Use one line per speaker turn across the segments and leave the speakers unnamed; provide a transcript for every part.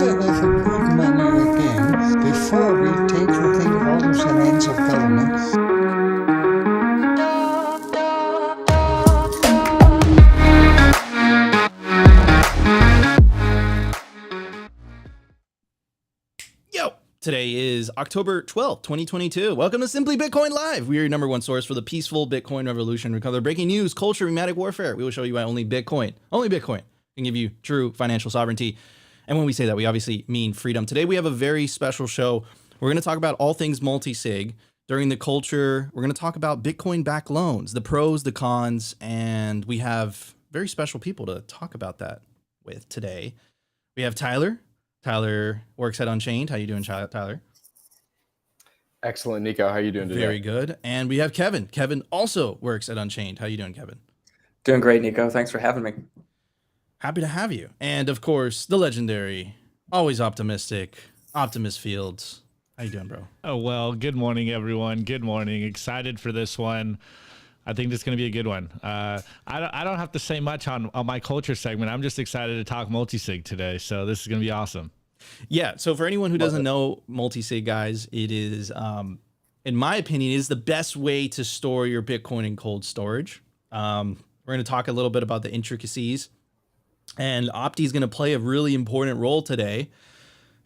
never ever move money again before we take within orders and hands of government.
Yo! Today is October 12th, 2022. Welcome to Simply Bitcoin Live. We are your number one source for the peaceful Bitcoin revolution. We cover breaking news, culture, thematic warfare. We will show you why only Bitcoin can give you true financial sovereignty. And when we say that, we obviously mean freedom. Today, we have a very special show. We're going to talk about all things multi-sig. During the culture, we're going to talk about Bitcoin-backed loans, the pros, the cons, and we have very special people to talk about that with today. We have Tyler. Tyler works at Unchained. How you doing, Tyler?
Excellent, Nico. How are you doing today?
Very good. And we have Kevin. Kevin also works at Unchained. How you doing, Kevin?
Doing great, Nico. Thanks for having me.
Happy to have you. And of course, the legendary, always optimistic, Optimus Fields. How you doing, bro?
Oh, well, good morning, everyone. Good morning. Excited for this one. I think this is going to be a good one. I don't have to say much on my culture segment. I'm just excited to talk multisig today. So this is going to be awesome.
Yeah. So for anyone who doesn't know multisig, guys, it is, in my opinion, it is the best way to store your Bitcoin in cold storage. We're going to talk a little bit about the intricacies. And Opti is going to play a really important role today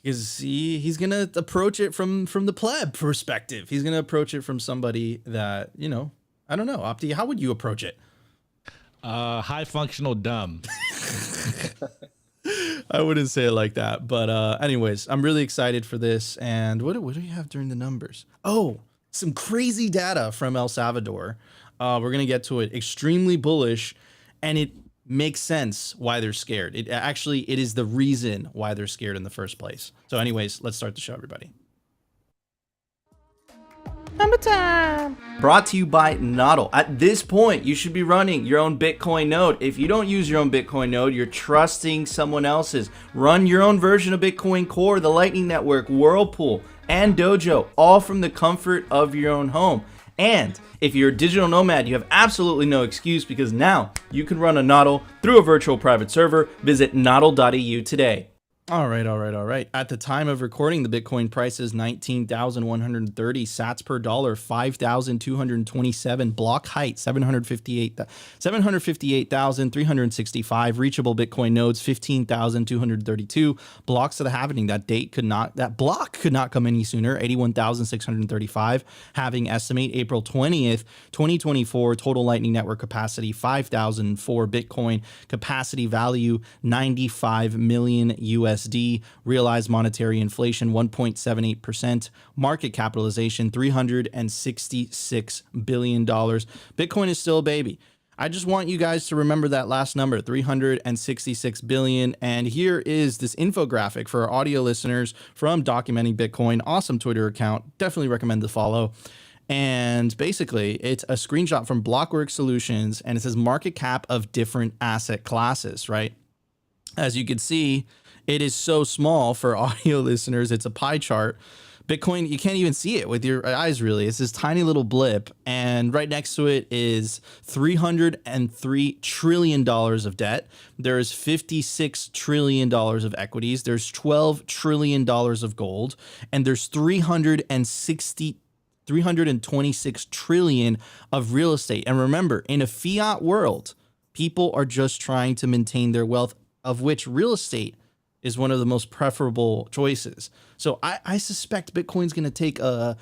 because he's going to approach it from the pleb perspective. He's going to approach it from somebody that, you know, I don't know. Opti, how would you approach it?
High functional dumb.
I wouldn't say it like that. But anyways, I'm really excited for this. And what do we have during the numbers? Oh, some crazy data from El Salvador. We're going to get to it. Extremely bullish. And it makes sense why they're scared. It is the reason why they're scared in the first place. So anyways, let's start the show, everybody. Number time. Brought to you by NODL. At this point, you should be running your own Bitcoin node. If you don't use your own Bitcoin node, you're trusting someone else's. Run your own version of Bitcoin Core, the Lightning Network, Whirlpool, and Dojo, all from the comfort of your own home. And if you're a digital nomad, you have absolutely no excuse because now you can run a NODL through a virtual private server. Visit nodl.eu today. All right. At the time of recording, the Bitcoin price is 19,130 sats per dollar, 5,227 block height, 758,365 reachable Bitcoin nodes, 15,232 blocks of the halving. That block could not come any sooner. 81,635 halving estimate April 20th, 2024. Total Lightning Network capacity 5,004 Bitcoin. Capacity value 95 million USD. Realized monetary inflation 1.78%. Market capitalization $366 billion. Bitcoin is still a baby. I just want you guys to remember that last number, 366 billion. And here is this infographic for our audio listeners from Documenting Bitcoin. Awesome Twitter account. Definitely recommend to follow. And basically, it's a screenshot from Blockworks Solutions, and it says market cap of different asset classes, right? As you can see, it is so small for audio listeners. It's a pie chart. Bitcoin, you can't even see it with your eyes, really. It's this tiny little blip. And right next to it is $303 trillion of debt. There's $56 trillion of equities. There's $12 trillion of gold. And there's 326 trillion of real estate. And remember, in a fiat world, people are just trying to maintain their wealth, of which real estate is one of the most preferable choices. So I suspect Bitcoin's going to take a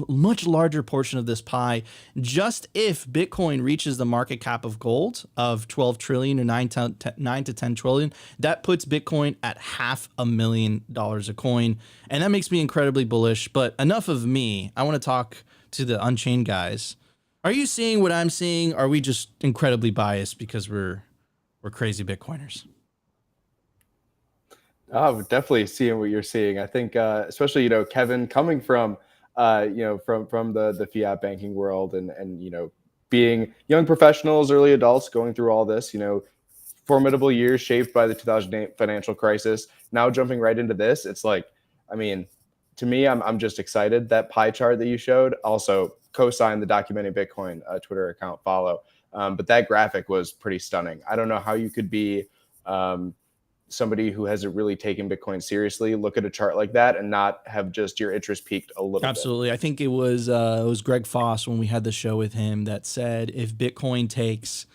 much larger portion of this pie. Just if Bitcoin reaches the market cap of gold of 12 trillion or 9 to 10 trillion, that puts Bitcoin at $500,000 a coin. And that makes me incredibly bullish. But enough of me. I want to talk to the Unchained guys. Are you seeing what I'm seeing? Are we just incredibly biased because we're crazy Bitcoiners?
Oh, definitely seeing what you're seeing. I think, especially, Kevin coming from, from the fiat banking world and, being young professionals, early adults going through all this, formidable years shaped by the 2008 financial crisis. Now jumping right into this, it's like, to me, I'm just excited. That pie chart that you showed, also co-sign the Documenting Bitcoin Twitter account follow. But that graphic was pretty stunning. I don't know how you could be somebody who hasn't really taken Bitcoin seriously look at a chart like that and not have just your interest peaked a little
Absolutely. I think it was Greg Foss when we had the show with him that said if Bitcoin takes,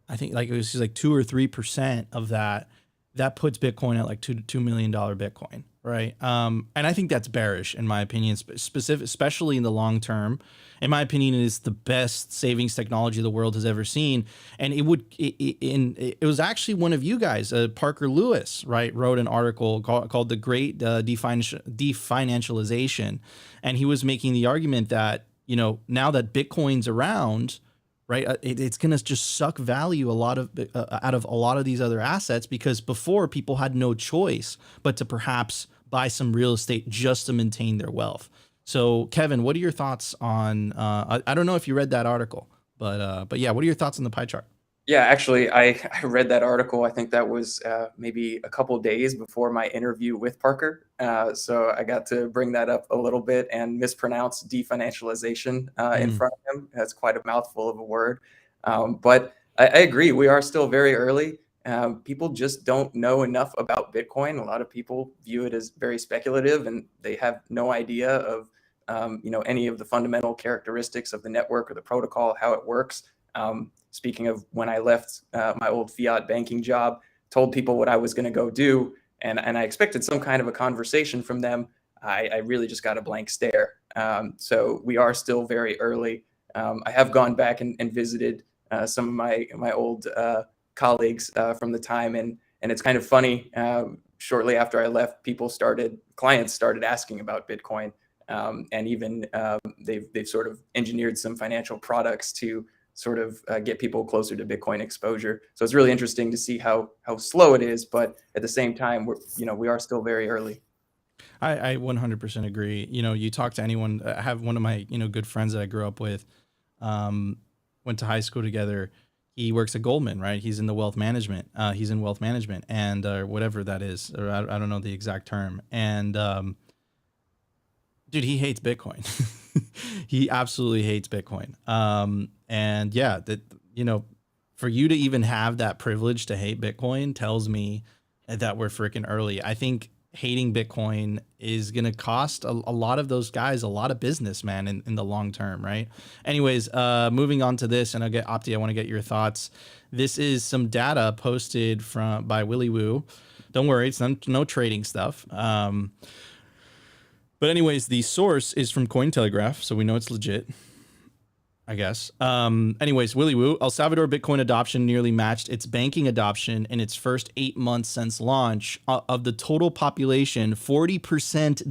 I think like it was like 2 or 3% of that, that puts Bitcoin at like $2 million Bitcoin, right? And I think that's bearish in my opinion, especially in the long term. In my opinion, it is the best savings technology the world has ever seen. And it was actually one of you guys, Parker Lewis, right, wrote an article called The Great Definancialization. And he was making the argument that, you know, now that Bitcoin's around, right, it's going to just suck value out of a lot of these other assets, because before people had no choice but to perhaps buy some real estate just to maintain their wealth. So, Kevin, what are your thoughts on? I don't know if you read that article, but yeah, what are your thoughts on the pie chart?
Yeah, actually, I read that article. I think that was maybe a couple of days before my interview with Parker. So I got to bring that up a little bit and mispronounce definancialization in front of him. That's quite a mouthful of a word. But I agree. We are still very early. People just don't know enough about Bitcoin. A lot of people view it as very speculative, and they have no idea of any of the fundamental characteristics of the network or the protocol, how it works. Speaking of when I left my old fiat banking job, told people what I was going to go do, and I expected some kind of a conversation from them. I really just got a blank stare. So we are still very early. I have gone back and visited some of my old colleagues from the time, and it's kind of funny. Shortly after I left, clients started asking about Bitcoin, and even they've sort of engineered some financial products to sort of get people closer to Bitcoin exposure. So it's really interesting to see how slow it is, but at the same time, we are still very early.
I 100% agree. You know, you talk to anyone. I have one of my good friends that I grew up with, went to high school together. He works at Goldman, right? He's in the wealth management. He's in wealth management and whatever that is, or I don't know the exact term. And dude, he hates Bitcoin. He absolutely hates Bitcoin. And yeah, that, for you to even have that privilege to hate Bitcoin tells me that we're freaking early. I think hating Bitcoin is going to cost a lot of those guys a lot of business, man, in the long term, right? Anyways, moving on to this, and Opti, I want to get your thoughts. This is some data posted by Willy Woo. Don't worry, it's no trading stuff. But anyways, the source is from Cointelegraph, so we know it's legit, I guess. Anyways, Willy Woo, El Salvador Bitcoin adoption nearly matched its banking adoption in its first 8 months since launch. Of the total population, 40%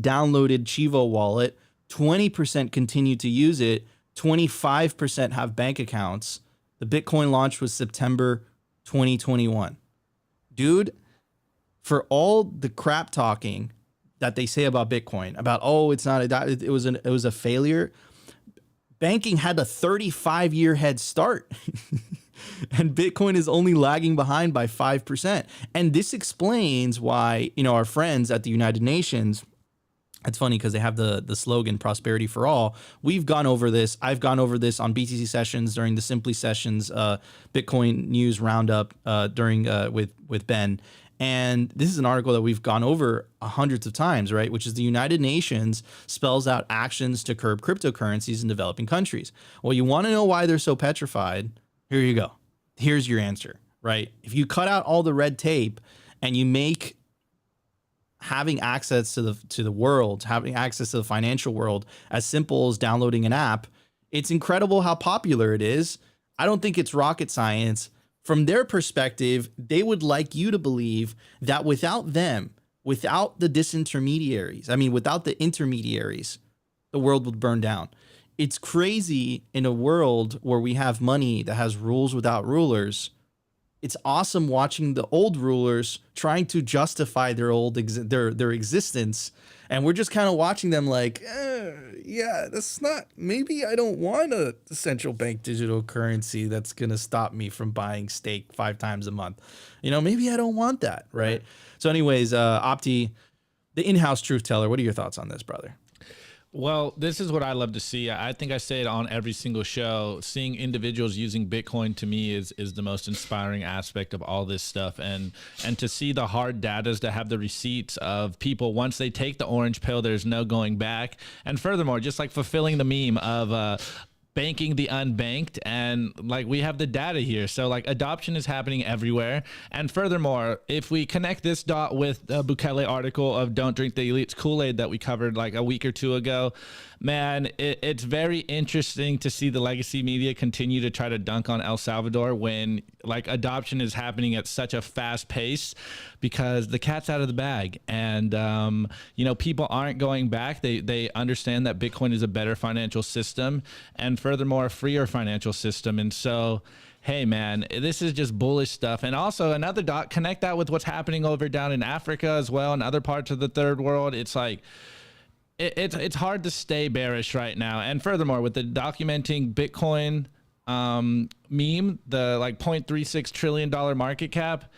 downloaded Chivo wallet, 20% continue to use it, 25% have bank accounts. The Bitcoin launch was September 2021. Dude, for all the crap talking that they say about Bitcoin, about, it was a failure. Banking had a 35-year head start, and Bitcoin is only lagging behind by 5%. And this explains why, our friends at the United Nations, it's funny because they have the slogan prosperity for all. We've gone over this. I've gone over this on BTC sessions during the Simply Sessions Bitcoin news roundup during with Ben. And this is an article that we've gone over hundreds of times, right? Which is the United Nations spells out actions to curb cryptocurrencies in developing countries. Well, you want to know why they're so petrified? Here you go. Here's your answer, right? If you cut out all the red tape and you make having access to the world, having access to the financial world as simple as downloading an app, it's incredible how popular it is. I don't think it's rocket science. From their perspective, they would like you to believe that without them, without the without the intermediaries, the world would burn down. It's crazy in a world where we have money that has rules without rulers. It's awesome watching the old rulers trying to justify their their existence. And we're just kind of watching them like, yeah, that's not, maybe I don't want a central bank digital currency that's going to stop me from buying steak 5 times a month. Maybe I don't want that, right? So anyways, Opti, the in-house truth teller, what are your thoughts on this, brother?
Well, this is what I love to see. I think I say it on every single show. Seeing individuals using Bitcoin to me is the most inspiring aspect of all this stuff. And to see the hard data, to have the receipts of people once they take the orange pill, there's no going back. And furthermore, just like fulfilling the meme of banking the unbanked, and like we have the data here, so like adoption is happening everywhere. And furthermore, if we connect this dot with the Bukele article of don't drink the elite's Kool-Aid that we covered like a week or two ago, man, it's very interesting to see the legacy media continue to try to dunk on El Salvador when like adoption is happening at such a fast pace, because the cat's out of the bag. And you know, people aren't going back. They understand that Bitcoin is a better financial system, and furthermore a freer financial system. And so hey man, this is just bullish stuff. And also another dot, connect that with what's happening over down in Africa as well and other parts of the third world. It's like it's hard to stay bearish right now. And furthermore, with the documenting Bitcoin meme, the like $0.36 trillion market cap,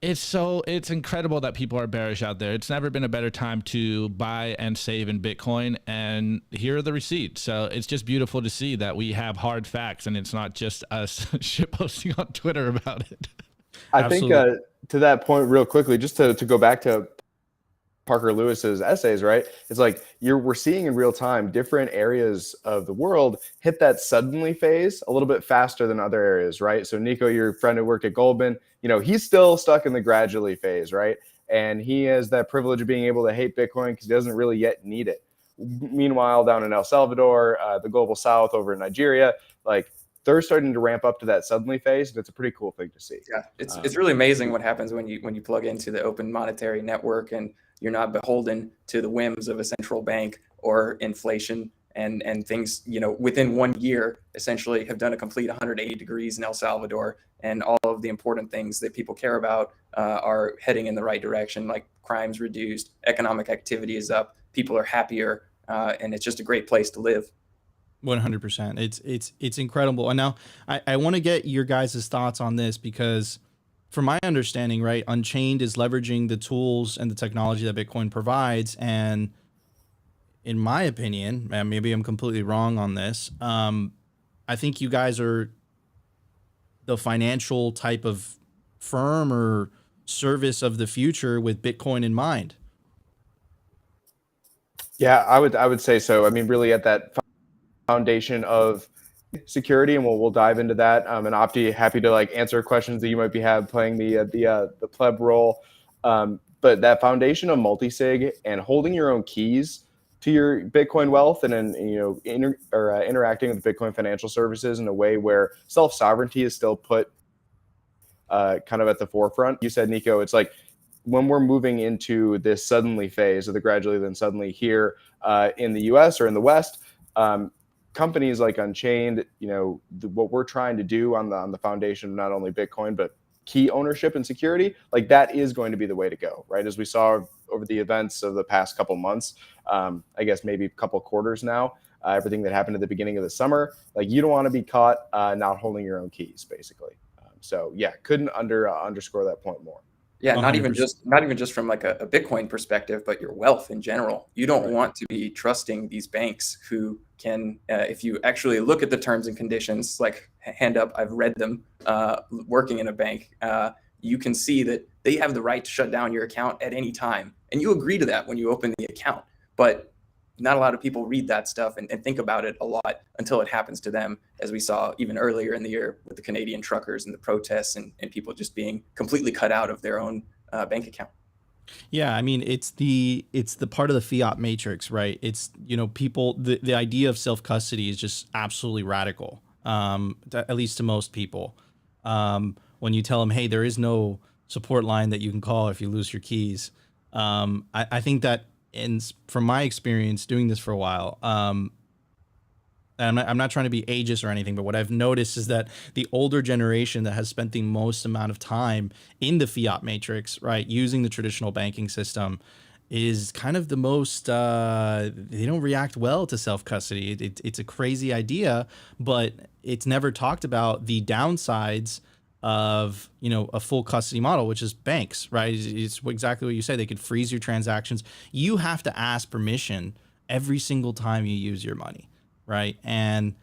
it's incredible that people are bearish out there. It's never been a better time to buy and save in Bitcoin, and here are the receipts. So it's just beautiful to see that we have hard facts and it's not just us shitposting on Twitter about it.
I think to that point real quickly, just to go back to Parker Lewis's essays, right? It's like we're seeing in real time different areas of the world hit that suddenly phase a little bit faster than other areas, right? So Nico, your friend who worked at Goldman, you know, he's still stuck in the gradually phase, right? And he has that privilege of being able to hate Bitcoin because he doesn't really yet need it. Meanwhile, down in El Salvador, the global south over in Nigeria, like they're starting to ramp up to that suddenly phase, and it's a pretty cool thing to see.
Yeah, it's really amazing what happens when you plug into the open monetary network and you're not beholden to the whims of a central bank or inflation and things, you know, within 1 year essentially have done a complete 180 degrees in El Salvador, and all of the important things that people care about are heading in the right direction, like crime's reduced, economic activity is up, people are happier, and it's just a great place to live.
100%. It's incredible. And now I want to get your guys' thoughts on this, because from my understanding, right, Unchained is leveraging the tools and the technology that Bitcoin provides. And in my opinion, and maybe I'm completely wrong on this, I think you guys are the financial type of firm or service of the future with Bitcoin in mind.
Yeah, I would say so. I mean, really at that foundation of security, and we'll dive into that. And Opti, happy to like answer questions that you might be playing the pleb role. But that foundation of multisig and holding your own keys to your Bitcoin wealth, and then interacting with Bitcoin financial services in a way where self-sovereignty is still put kind of at the forefront. You said, Nico, it's like when we're moving into this suddenly phase of the gradually then suddenly here in the US or in the West, companies like Unchained, you know, what we're trying to do on the foundation of not only Bitcoin, but key ownership and security, like that is going to be the way to go, right? As we saw over the events of the past couple months, I guess maybe a couple quarters now, everything that happened at the beginning of the summer, like you don't want to be caught not holding your own keys, basically. So yeah, couldn't underscore that point more.
Yeah, not even just from like a Bitcoin perspective, but your wealth in general. You don't want to be trusting these banks who can, if you actually look at the terms and conditions, like hand up, I've read them, working in a bank, you can see that they have the right to shut down your account at any time. And you agree to that when you open the account. But not a lot of people read that stuff and think about it a lot until it happens to them, as we saw even earlier in the year with the Canadian truckers and the protests and people just being completely cut out of their own bank account.
Yeah, I mean, it's the part of the fiat matrix, right? It's, you know, people, the idea of self-custody is just absolutely radical, at least to most people. When you tell them, hey, there is no support line that you can call if you lose your keys. I think that, and from my experience doing this for a while, and I'm not trying to be ageist or anything, but what I've noticed is that the older generation that has spent the most amount of time in the fiat matrix, right, using the traditional banking system, is kind of the most, they don't react well to self-custody. It's a crazy idea, but it's never talked about the downsides of, you know, a full custody model, which is banks, right? It's exactly what you say. They could freeze your transactions. You have to ask permission every single time you use your money, right? And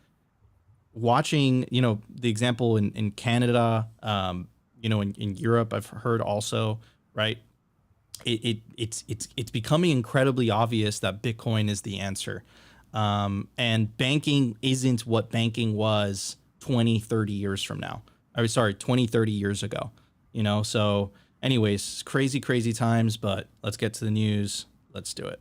watching, the example in Canada, in Europe, I've heard also, right? It's becoming incredibly obvious that Bitcoin is the answer. And banking isn't what banking was 20, 30 years from now. 20, 30 years ago, So anyways, crazy, crazy times, but let's get to the news. Let's do it.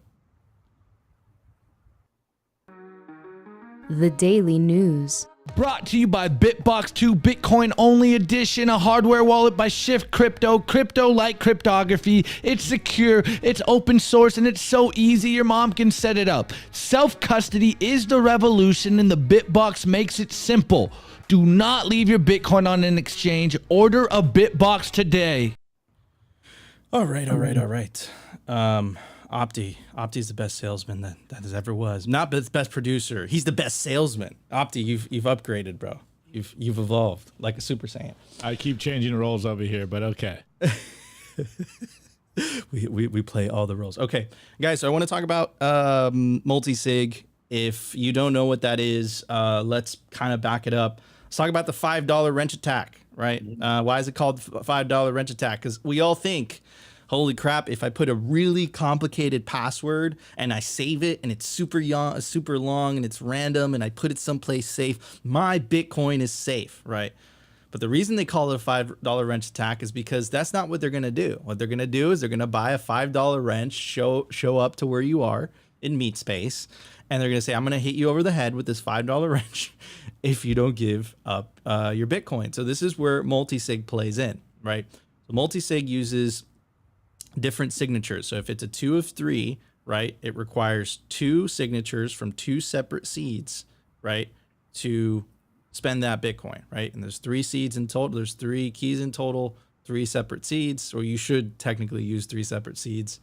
The Daily News.
Brought to you by Bitbox 2 Bitcoin Only Edition, a hardware wallet by Shift Crypto. Crypto like cryptography. It's secure, it's open source, and it's so easy your mom can set it up. Self-custody is the revolution, and the Bitbox makes it simple. Do not leave your Bitcoin on an exchange. Order a Bitbox today.
All right. Opti's the best salesman that has ever was. Not the best producer. He's the best salesman. Opti, you've upgraded, bro. You've evolved like a Super Saiyan.
I keep changing roles over here, but okay.
we play all the roles. Okay, guys. So I want to talk about multisig. If you don't know what that is, let's kind of back it up. Let's talk about the $5 wrench attack, right? Why is it called $5 wrench attack? Because we all think, holy crap, if I put a really complicated password and I save it and it's super long and it's random and I put it someplace safe, my Bitcoin is safe, right? But the reason they call it a $5 wrench attack is because that's not what they're going to do. What they're going to do is they're going to buy a $5 wrench, show up to where you are in meat space, and they're going to say, I'm going to hit you over the head with this $5 wrench if you don't give up your Bitcoin. So this is where multisig plays in, right? So multisig uses different signatures. So if it's a 2 of 3, right, it requires 2 signatures from 2 separate seeds, right, to spend that Bitcoin, right? And there's 3 seeds in total. There's 3 keys in total, 3 separate seeds, or you should technically use 3 separate seeds.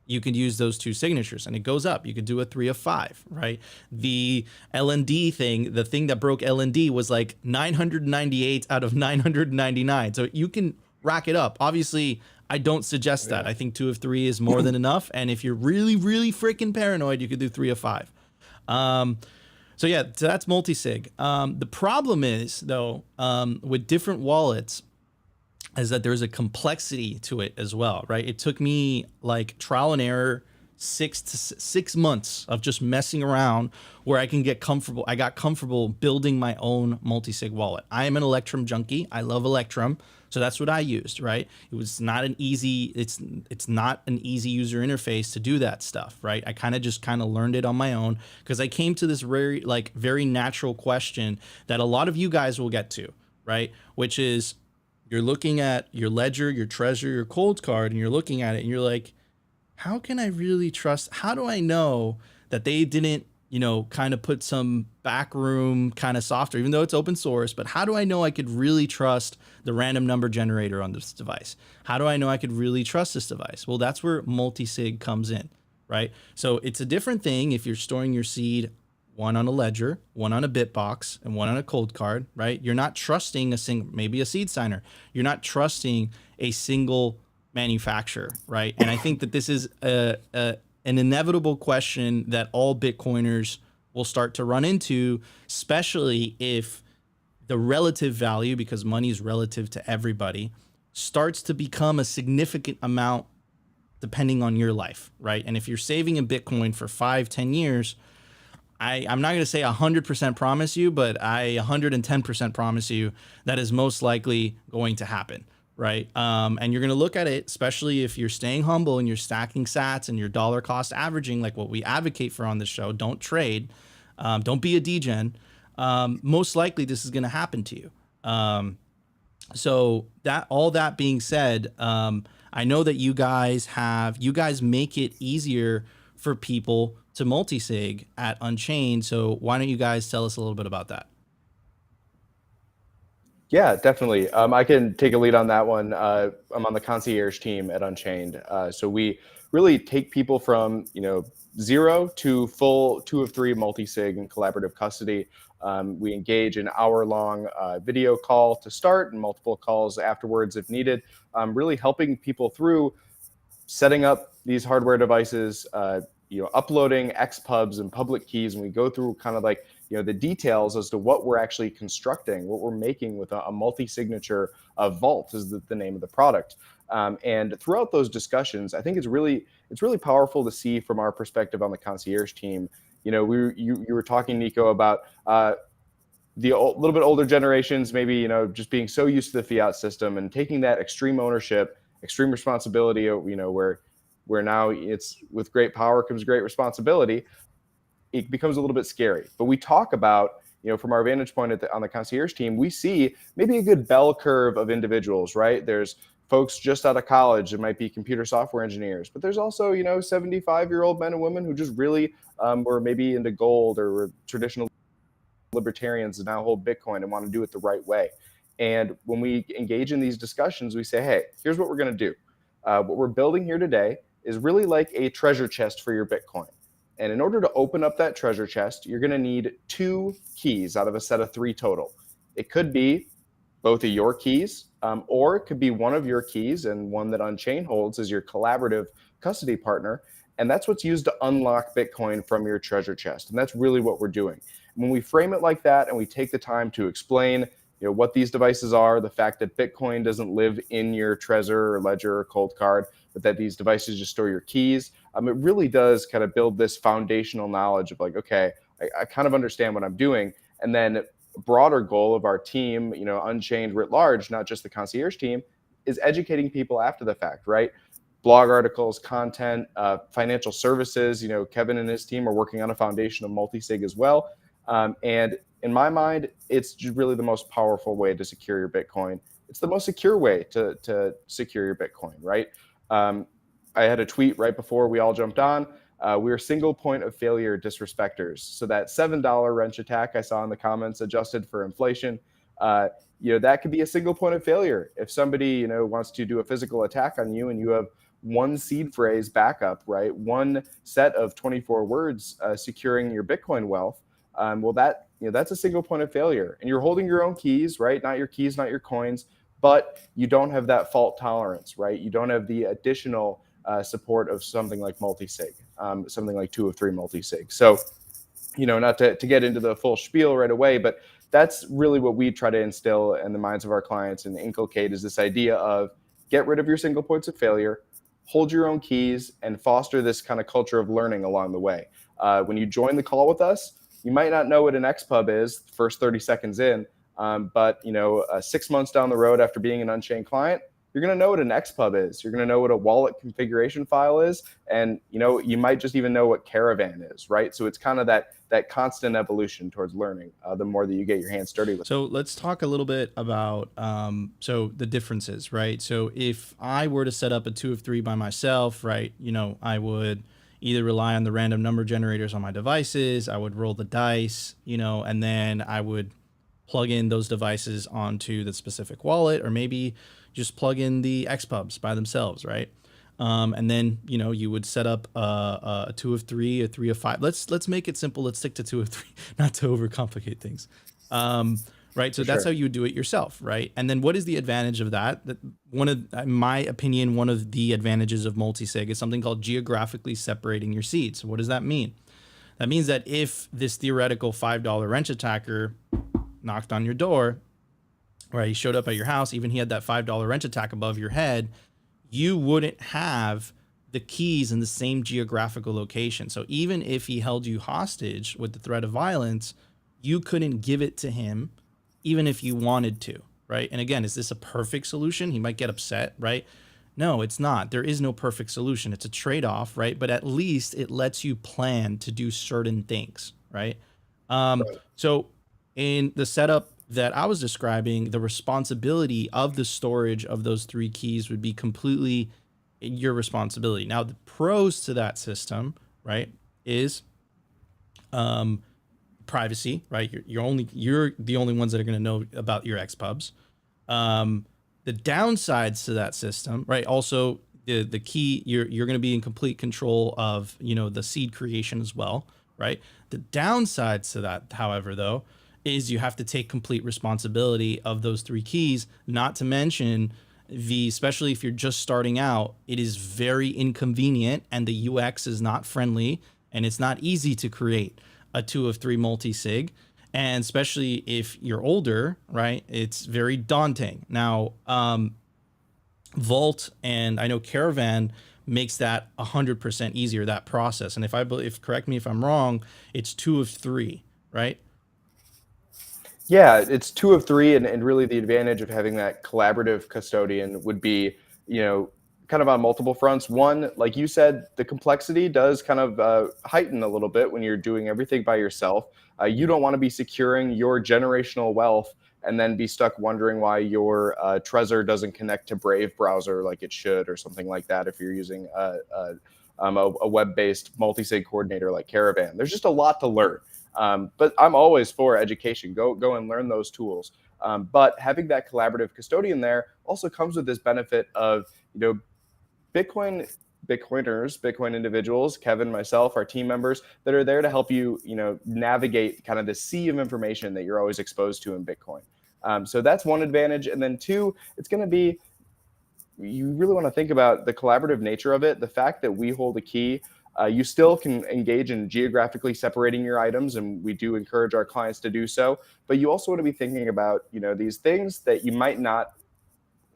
You can use those 2 signatures and it goes up. You could do a 3 of 5, right? The LND thing, the thing that broke LND was like 998 out of 999. So you can rack it up. Obviously, I don't suggest that. I think 2 of 3 is more than enough. And if you're really, really freaking paranoid, you could do 3 of 5. So that's multisig. The problem is, though, with different wallets, is that there's a complexity to it as well, right? It took me like trial and error 6 months of just messing around where I can get comfortable. I got comfortable building my own multisig wallet. I am an Electrum junkie. I love Electrum. So that's what I used, right? It was not an easy, it's not an easy user interface to do that stuff, right? I kind of learned it on my own because I came to this very natural question that a lot of you guys will get to, right? Which is you're looking at your ledger, your treasure, your cold card, and you're looking at it and you're like, how can I really trust? How do I know that they didn't, kind of put some backroom kind of software, even though it's open source, but how do I know I could really trust the random number generator on this device? How do I know I could really trust this device? Well, that's where multisig comes in, right? So it's a different thing if you're storing your seed, one on a ledger, one on a Bitbox, and one on a cold card, right? You're not trusting maybe a seed signer. You're not trusting a single manufacturer, right? And I think that this is an inevitable question that all Bitcoiners will start to run into, especially if the relative value, because money is relative to everybody, starts to become a significant amount depending on your life, right? And if you're saving in Bitcoin for 5-10 years, I'm not going to say 100% promise you, but I 110% promise you that is most likely going to happen, right? And you're going to look at it, especially if you're staying humble and you're stacking sats and you're dollar cost averaging, like what we advocate for on this show. Don't trade. Don't be a degen. Most likely this is going to happen to you. So all that being said, I know that you guys make it easier for people to multisig at Unchained. So why don't you guys tell us a little bit about that?
Yeah, definitely. I can take a lead on that one. I'm on the concierge team at Unchained. So we really take people from 0 to full 2 of 3 multisig and collaborative custody. We engage an hour-long video call to start and multiple calls afterwards if needed, really helping people through setting up these hardware devices, uploading XPubs and public keys, and we go through kind of like the details as to what we're actually constructing, what we're making with a multi-signature vault is the name of the product. And throughout those discussions, I think it's really powerful to see from our perspective on the concierge team. You were talking, Nico, about the little bit older generations, maybe just being so used to the fiat system and taking that extreme ownership, extreme responsibility. Where now it's with great power comes great responsibility. It becomes a little bit scary. But we talk about, from our vantage point on the concierge team, we see maybe a good bell curve of individuals, right? There's folks just out of college. It might be computer software engineers, but there's also, 75-year-old men and women who just really were maybe into gold or were traditional libertarians and now hold Bitcoin and want to do it the right way. And when we engage in these discussions, we say, hey, here's what we're going to do. What we're building here today is really like a treasure chest for your Bitcoin. And in order to open up that treasure chest, you're going to need 2 keys out of a set of 3 total. It could be both of your keys, or it could be one of your keys and one that Unchained holds as your collaborative custody partner. And that's what's used to unlock Bitcoin from your treasure chest. And that's really what we're doing. When we frame it like that and we take the time to explain what these devices are, the fact that Bitcoin doesn't live in your Trezor or Ledger or Cold Card, but that these devices just store your keys, it really does kind of build this foundational knowledge of like, okay, I kind of understand what I'm doing. And then a broader goal of our team, Unchained writ large, not just the concierge team, is educating people after the fact, right? Blog articles, content, financial services. Kevin and his team are working on a foundation of Multisig as well. And in my mind, it's just really the most powerful way to secure your Bitcoin. It's the most secure way to secure your Bitcoin, right? I had a tweet right before we all jumped on. We're single point of failure disrespecters. So that $7 wrench attack I saw in the comments, adjusted for inflation, that could be a single point of failure. If somebody wants to do a physical attack on you and you have one seed phrase backup, right? One set of 24 words securing your Bitcoin wealth. Well, that's a single point of failure, and you're holding your own keys, right? Not your keys, not your coins, but you don't have that fault tolerance, right? You don't have the additional support of something like multisig, something like 2 of 3 multisig. So, not to get into the full spiel right away, but that's really what we try to instill in the minds of our clients and inculcate is this idea of get rid of your single points of failure, hold your own keys, and foster this kind of culture of learning along the way. When you join the call with us, you might not know what an XPub is the first 30 seconds in, but 6 months down the road after being an Unchained client, you're going to know what an XPub is. You're going to know what a wallet configuration file is, and you might just even know what Caravan is, right? So it's kind of that constant evolution towards learning. The more that you get your hands dirty with.
So let's talk a little bit about the differences, right? So if I were to set up a 2 of 3 by myself, right, I would either rely on the random number generators on my devices, I would roll the dice, and then I would plug in those devices onto the specific wallet, or maybe just plug in the XPubs by themselves, right? And then, you would set up a 2 of 3, a 3 of 5. Let's make it simple. Let's stick to 2 of 3, not to overcomplicate things. Right. So that's how you would do it yourself. Right. And then what is the advantage of that? In my opinion, one of the advantages of multisig is something called geographically separating your seeds. So what does that mean? That means that if this theoretical $5 wrench attacker knocked on your door, right, he showed up at your house, even he had that $5 wrench attack above your head, you wouldn't have the keys in the same geographical location. So even if he held you hostage with the threat of violence, you couldn't give it to him even if you wanted to, right? And again, is this a perfect solution? He might get upset, right? No, it's not. There is no perfect solution. It's a trade-off, right? But at least it lets you plan to do certain things, right? So in the setup that I was describing, the responsibility of the storage of those 3 keys would be completely your responsibility. Now, the pros to that system, right, is privacy, right? You're the only ones that are going to know about your XPubs. The downsides to that system, right? Also, the key, you're going to be in complete control of the seed creation as well, right? The downsides to that, however, though, is you have to take complete responsibility of those 3 keys. Not to mention, especially if you're just starting out, it is very inconvenient and the UX is not friendly and it's not easy to create a 2 of 3 multi-sig. And especially if you're older, right, it's very daunting. Now, Vault and I know Caravan makes that 100% easier, that process. And if correct me if I'm wrong, it's 2 of 3, right?
Yeah, it's 2 of 3, and really the advantage of having that collaborative custodian would be, kind of on multiple fronts. One, like you said, the complexity does kind of heighten a little bit when you're doing everything by yourself. You don't want to be securing your generational wealth and then be stuck wondering why your Trezor doesn't connect to Brave browser like it should, or something like that if you're using a web-based multi-sig coordinator like Caravan. There's just a lot to learn. But I'm always for education. Go and learn those tools. But having that collaborative custodian there also comes with this benefit of, Bitcoiners, Bitcoin individuals, Kevin, myself, our team members that are there to help you, navigate kind of the sea of information that you're always exposed to in Bitcoin. So that's one advantage. And then two, it's going to be, you really want to think about the collaborative nature of it. The fact that we hold a key, you still can engage in geographically separating your items, and we do encourage our clients to do so. But you also want to be thinking about, these things that you might not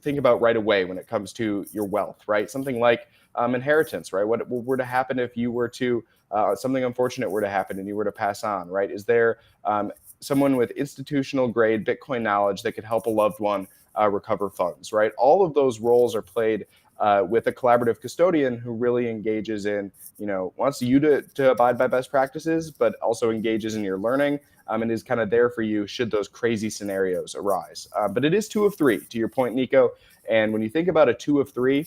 think about right away when it comes to your wealth, right? Something like inheritance, right? What were to happen if you were to, something unfortunate were to happen and you were to pass on, right? Is there someone with institutional grade Bitcoin knowledge that could help a loved one recover funds, right? All of those roles are played with a collaborative custodian who really engages in, wants you to abide by best practices, but also engages in your learning and is kind of there for you should those crazy scenarios arise. But it is 2 of 3, to your point, Nico. And when you think about a 2 of 3,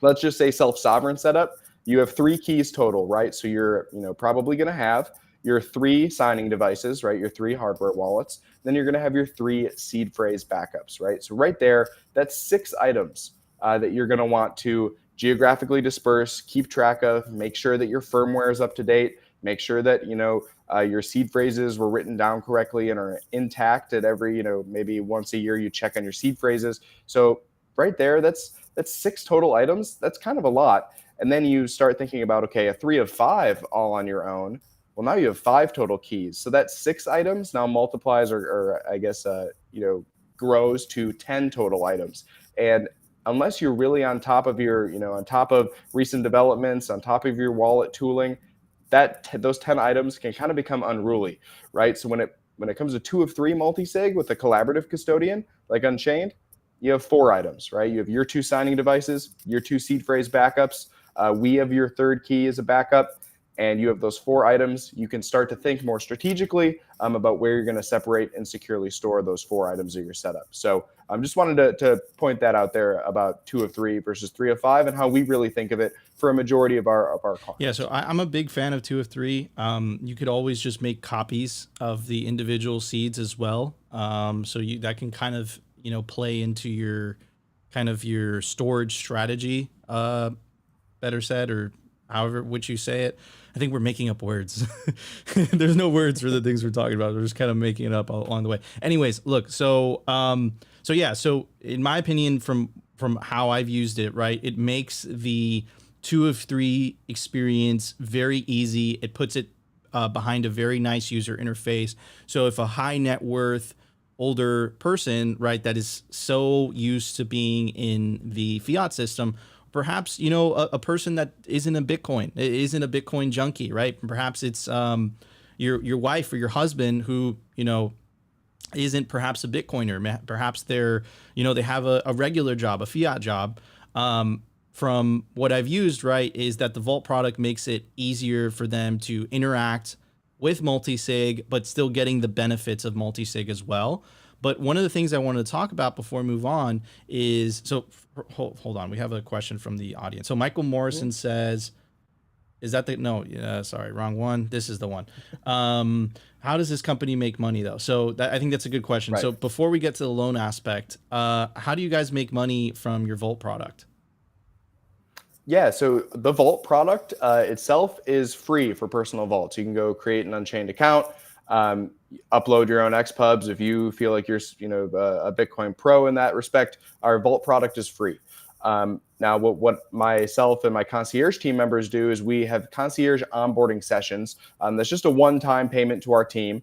let's just say self-sovereign setup, you have 3 keys total, right? So you're probably going to have your 3 signing devices, right? Your 3 hardware wallets. Then you're going to have your 3 seed phrase backups, right? So right there, that's 6 items that you're going to want to geographically disperse, keep track of, make sure that your firmware is up to date, make sure that your seed phrases were written down correctly and are intact at every maybe once a year you check on your seed phrases. So right there, that's 6 total items. That's kind of a lot. And then you start thinking about, okay, a 3 of 5 all on your own. Well, now you have 5 total keys. So that 6 items now multiplies or I guess grows to 10 total items. And unless you're really on top of your, on top of recent developments, on top of your wallet tooling, those 10 items can kind of become unruly, right? So when it comes to 2 of 3 multi-sig with a collaborative custodian like Unchained, you have 4 items, right? You have your 2 signing devices, your 2 seed phrase backups. We have your 3rd key as a backup, and you have those 4 items. You can start to think more strategically about where you're going to separate and securely store those 4 items of your setup. So I just wanted to point that out there about 2 of 3 versus 3 of 5 and how we really think of it for a majority of our clients.
Yeah, so I'm a big fan of 2 of 3. You could always just make copies of the individual seeds as well. So that can kind of play into your kind of your storage strategy, better said, or however which you say it. I think we're making up words. There's no words for the things we're talking about. We're just kind of making it up along the way. Anyways, look, so in my opinion, from how I've used it, right, it makes the 2 of 3 experience very easy. It puts it behind a very nice user interface. So if a high net worth older person, right, that is so used to being in the fiat system, perhaps a person that isn't a Bitcoin junkie, right? Perhaps it's your wife or your husband who isn't perhaps a Bitcoiner. Perhaps they're they have a regular job, a fiat job. From what I've used, right, is that the Vault product makes it easier for them to interact with multisig, but still getting the benefits of multisig as well. But one of the things I wanted to talk about before we move on is, so hold on, we have a question from the audience. So Michael Morrison says, is that sorry, wrong one. This is the one. How does this company make money though? So I think that's a good question. Right. So before we get to the loan aspect, how do you guys make money from your Vault product?
Yeah, so the Vault product itself is free for personal vaults. You can go create an Unchained account. Upload your own XPubs. If you feel like you're, a Bitcoin pro in that respect, our Vault product is free. Now, what myself and my concierge team members do is we have concierge onboarding sessions. That's just a one-time payment to our team.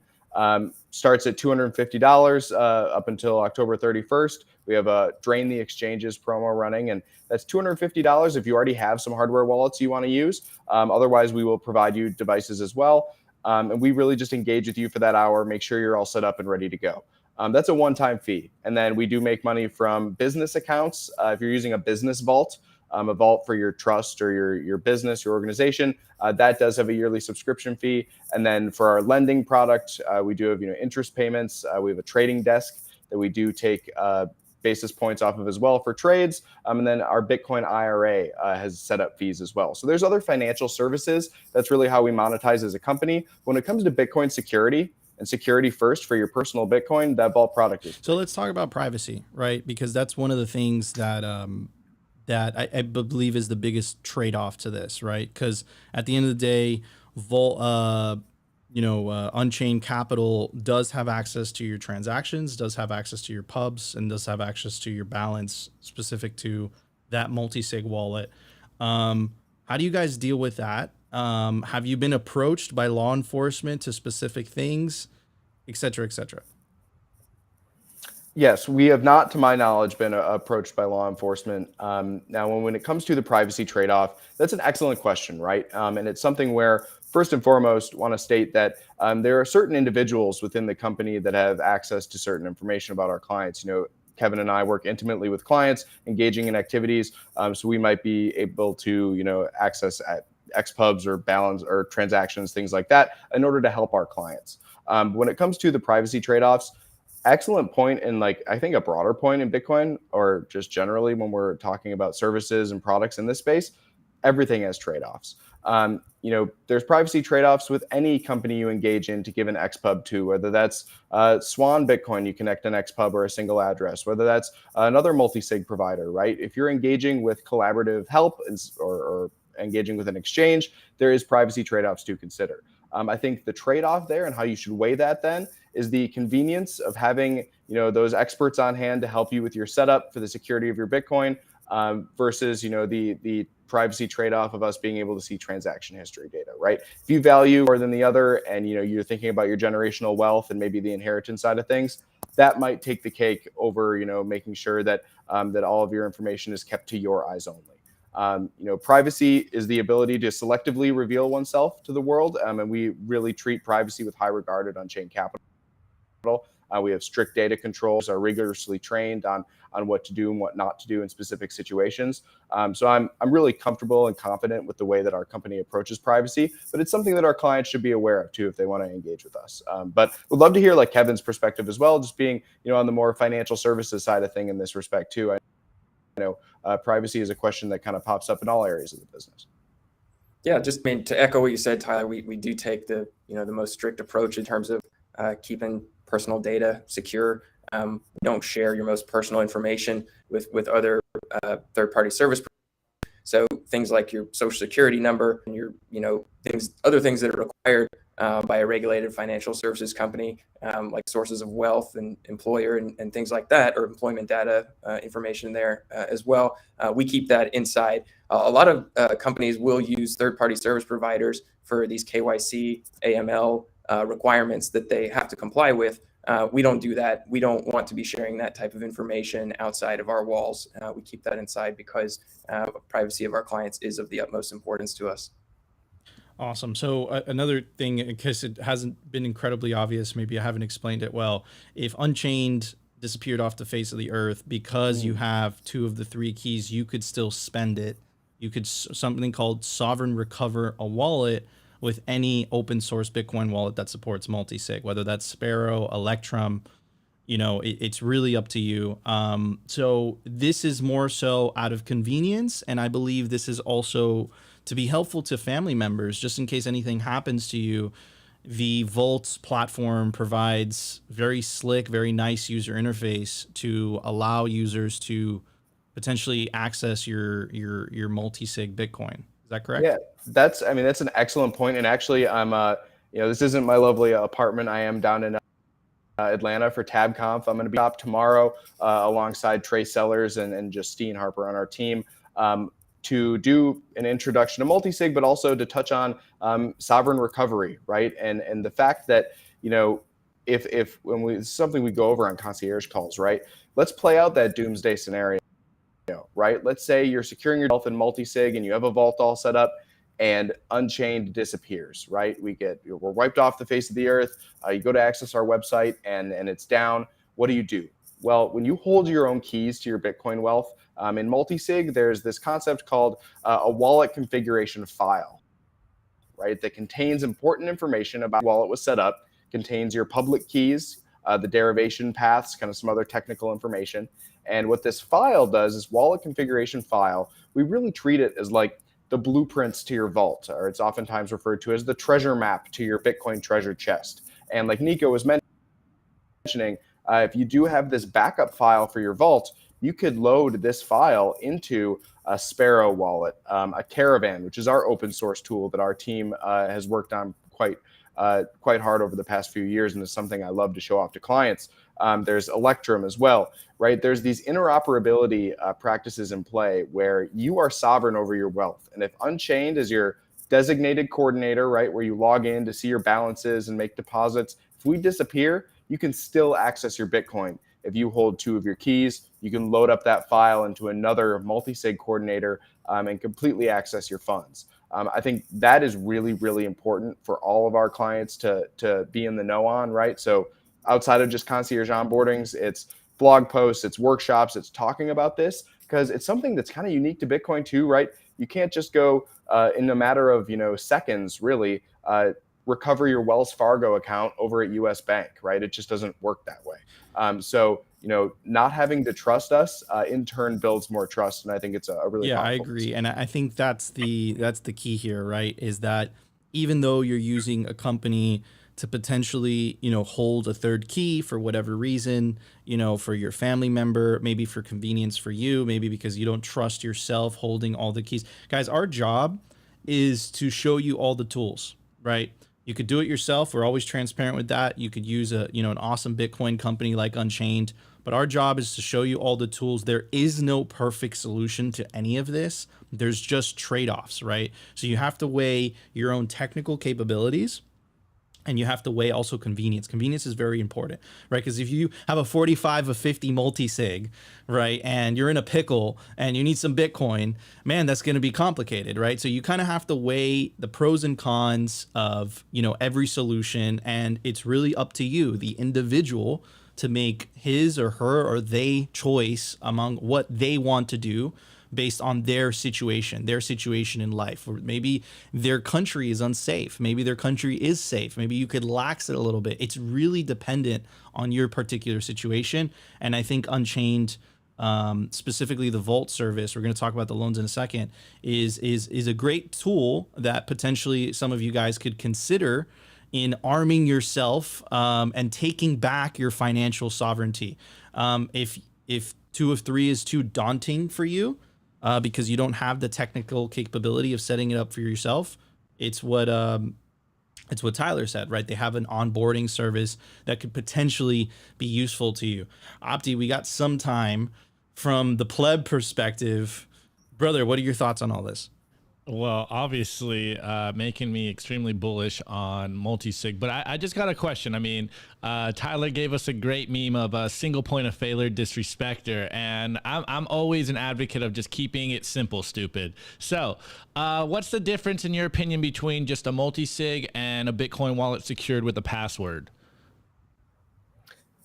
Starts at $250 up until October 31st. We have a Drain the Exchanges promo running, and that's $250 if you already have some hardware wallets you want to use. Otherwise, we will provide you devices as well. And we really just engage with you for that hour, make sure you're all set up and ready to go. That's a one-time fee. And then we do make money from business accounts. If you're using a business vault, a vault for your trust or your business, your organization, that does have a yearly subscription fee. And then for our lending product, we do have interest payments. We have a trading desk that we do take basis points off of as well for trades. And then our Bitcoin IRA has set up fees as well. So there's other financial services. That's really how we monetize as a company. When it comes to Bitcoin security and security first for your personal Bitcoin, that Vault product is.
So let's talk about privacy, right? Because that's one of the things that that I believe is the biggest trade-off to this, right? Because at the end of the day, Vault, Unchained Capital does have access to your transactions, does have access to your pubs, and does have access to your balance specific to that Multisig wallet. How do you guys deal with that? Have you been approached by law enforcement to specific things, et cetera, et cetera?
Yes, we have not, to my knowledge, been approached by law enforcement. Now, when it comes to the privacy trade-off, that's an excellent question, right? And it's something where, first and foremost, want to state that there are certain individuals within the company that have access to certain information about our clients. Kevin and I work intimately with clients, engaging in activities, so we might be able to, access at XPubs or balance or transactions, things like that, in order to help our clients. When it comes to the privacy trade-offs, excellent point, and I think a broader point in Bitcoin, or just generally when we're talking about services and products in this space, everything has trade-offs. There's privacy trade-offs with any company you engage in to give an XPub to, whether that's Swan Bitcoin, you connect an XPub or a single address, whether that's another multi-sig provider, right? If you're engaging with collaborative help or engaging with an exchange, there is privacy trade-offs to consider. I think the trade-off there and how you should weigh that then is the convenience of having those experts on hand to help you with your setup for the security of your Bitcoin versus the privacy trade-off of us being able to see transaction history data, right? If you value more than the other and you're thinking about your generational wealth and maybe the inheritance side of things, that might take the cake over making sure that that all of your information is kept to your eyes only. Privacy is the ability to selectively reveal oneself to the world, and we really treat privacy with high regard at Unchained Capital. We have strict data controls, are rigorously trained on what to do and what not to do in specific situations. So I'm really comfortable and confident with the way that our company approaches privacy, but it's something that our clients should be aware of too if they want to engage with us. But we'd love to hear Kevin's perspective as well, just being on the more financial services side of thing in this respect too. Privacy is a question that kind of pops up in all areas of the business.
Yeah, just to echo what you said, Tyler, we do take the most strict approach in terms of keeping personal data secure. We don't share your most personal information with other third-party service providers. So things like your social security number and your other things that are required by a regulated financial services company, like sources of wealth and employer and things like that, or employment data information there as well. We keep that inside. A lot of companies will use third-party service providers for these KYC, AML requirements that they have to comply with. We don't do that. We don't want to be sharing that type of information outside of our walls. We keep that inside because privacy of our clients is of the utmost importance to us.
Awesome. So another thing, in case it hasn't been incredibly obvious, maybe I haven't explained it well. If Unchained disappeared off the face of the earth because you have 2 of the 3 keys, you could still spend it. You could something called sovereign recover a wallet with any open source Bitcoin wallet that supports multisig, whether that's Sparrow, Electrum, it's really up to you. So this is more so out of convenience. And I believe this is also to be helpful to family members, just in case anything happens to you. The Vault platform provides very slick, very nice user interface to allow users to potentially access your multi-sig Bitcoin. Is that correct?
Yeah, that's an excellent point. And actually, I'm this isn't my lovely apartment. I am down in Atlanta for TabConf. I'm going to be up tomorrow alongside Trey Sellers and Justine Harper on our team to do an introduction to multisig, but also to touch on sovereign recovery, right? And the fact that, if when it's something we go over on concierge calls, right? Let's play out that doomsday scenario, right? Let's say you're securing your wealth in multisig and you have a vault all set up, and Unchained disappears, right? We're wiped off the face of the earth. You go to access our website and it's down. What do? Well, when you hold your own keys to your Bitcoin wealth in multisig, there's this concept called a wallet configuration file, right? That contains important information about how the wallet was set up, contains your public keys, the derivation paths, kind of some other technical information. And what this file does, is wallet configuration file, we really treat it as like the blueprints to your vault, or it's oftentimes referred to as the treasure map to your Bitcoin treasure chest. And like Nico was mentioning, if you do have this backup file for your vault, you could load this file into a Sparrow wallet, a Caravan, which is our open source tool that our team has worked on quite hard over the past few years, and is something I love to show off to clients. There's Electrum as well, right? There's these interoperability practices in play where you are sovereign over your wealth. And if Unchained is your designated coordinator, right, where you log in to see your balances and make deposits, if we disappear, you can still access your Bitcoin. If you hold 2 of your keys, you can load up that file into another multisig coordinator and completely access your funds. I think that is really, really important for all of our clients to be in the know on, right? So outside of just concierge onboardings, it's blog posts, it's workshops, it's talking about this, because it's something that's kind of unique to Bitcoin too, right? You can't just go in a matter of seconds, really, recover your Wells Fargo account over at US Bank, right? It just doesn't work that way. So not having to trust us in turn builds more trust, and I think it's a really
I
powerful
agree, and I think that's the key here, right? Is that even though you're using a company to potentially hold a third key for whatever reason, for your family member, maybe for convenience for you, maybe because you don't trust yourself holding all the keys, guys, our job is to show you all the tools, right? You could do it yourself. We're always transparent with that. You could use an awesome Bitcoin company like Unchained, but our job is to show you all the tools. There is no perfect solution to any of this. There's just trade-offs, right? So you have to weigh your own technical capabilities, and you have to weigh also convenience. Convenience is very important, right? Because if you have a 45 of 50 multi-sig, right, and you're in a pickle and you need some Bitcoin, man, that's going to be complicated, right? So you kind of have to weigh the pros and cons of, every solution, and it's really up to you, the individual, to make his or her or they choice among what they want to do based on their situation in life. Or maybe their country is unsafe. Maybe their country is safe. Maybe you could lax it a little bit. It's really dependent on your particular situation. And I think Unchained, specifically the Vault service, we're going to talk about the loans in a second, is a great tool that potentially some of you guys could consider in arming yourself and taking back your financial sovereignty. If 2 of 3 is too daunting for you, because you don't have the technical capability of setting it up for yourself, it's what Tyler said, right? They have an onboarding service that could potentially be useful to you. Opti, we got some time from the pleb perspective. Brother, what are your thoughts on all this?
Well, obviously, making me extremely bullish on multisig, but I just got a question. I mean, Tyler gave us a great meme of a single point of failure disrespecter, and I'm always an advocate of just keeping it simple, stupid. So, what's the difference in your opinion between just a multisig and a Bitcoin wallet secured with a password?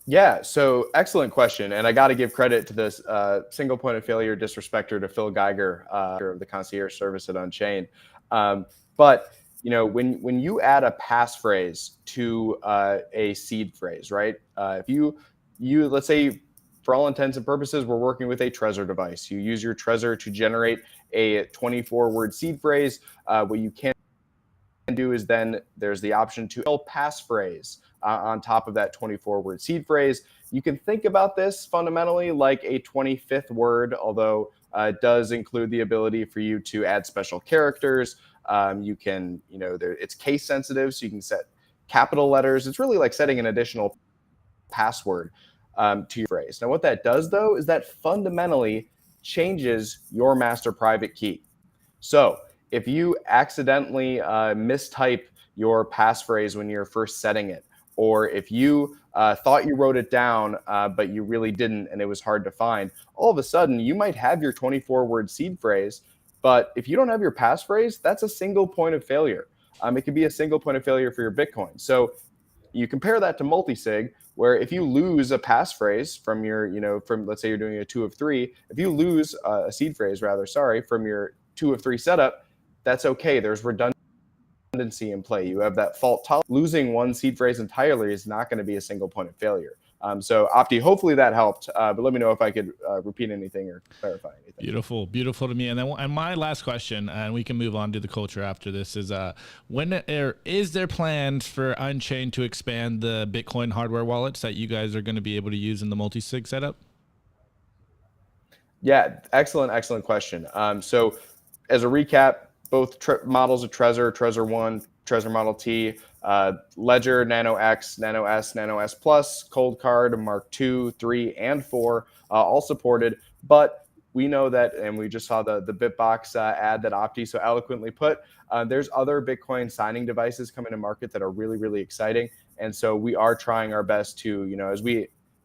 Yeah, so excellent question. And I got to give credit to this single point of failure disrespecter to Phil Geiger of the concierge service at Unchained. But when you add a passphrase to a seed phrase, right? If you let's say, for all intents and purposes, we're working with a Trezor device. You use your Trezor to generate a 24-word seed phrase. What you can do is then there's the option to passphrase on top of that 24-word seed phrase. You can think about this fundamentally like a 25th word, although it does include the ability for you to add special characters. You can, it's case sensitive, so you can set capital letters. It's really like setting an additional password to your phrase. Now, what that does, though, is that fundamentally changes your master private key. So if you accidentally mistype your passphrase when you're first setting it, or if you thought you wrote it down, but you really didn't, and it was hard to find, all of a sudden you might have your 24-word seed phrase, but if you don't have your passphrase, that's a single point of failure. It could be a single point of failure for your Bitcoin. So you compare that to multisig, where if you lose a passphrase from your, from, let's say you're doing a 2 of 3, if you lose a seed phrase, from your 2 of 3 setup, that's okay. There's redundancy in play. You have that fault tolerance. Losing one seed phrase entirely is not going to be a single point of failure. So Opti, hopefully that helped, but let me know if I could repeat anything or clarify anything.
Beautiful to me. And then, and my last question, and we can move on to the culture after this, is is there plans for Unchained to expand the Bitcoin hardware wallets that you guys are going to be able to use in the multisig setup?
Yeah, excellent question. So as a recap, both models of Trezor 1, Trezor Model T, Ledger, Nano X, Nano S, Nano S Plus, Cold Card, Mark 2, 3, and 4, all supported. But we know that, and we just saw the Bitbox ad that Opti so eloquently put, there's other Bitcoin signing devices coming to market that are really, really exciting. And so we are trying our best to,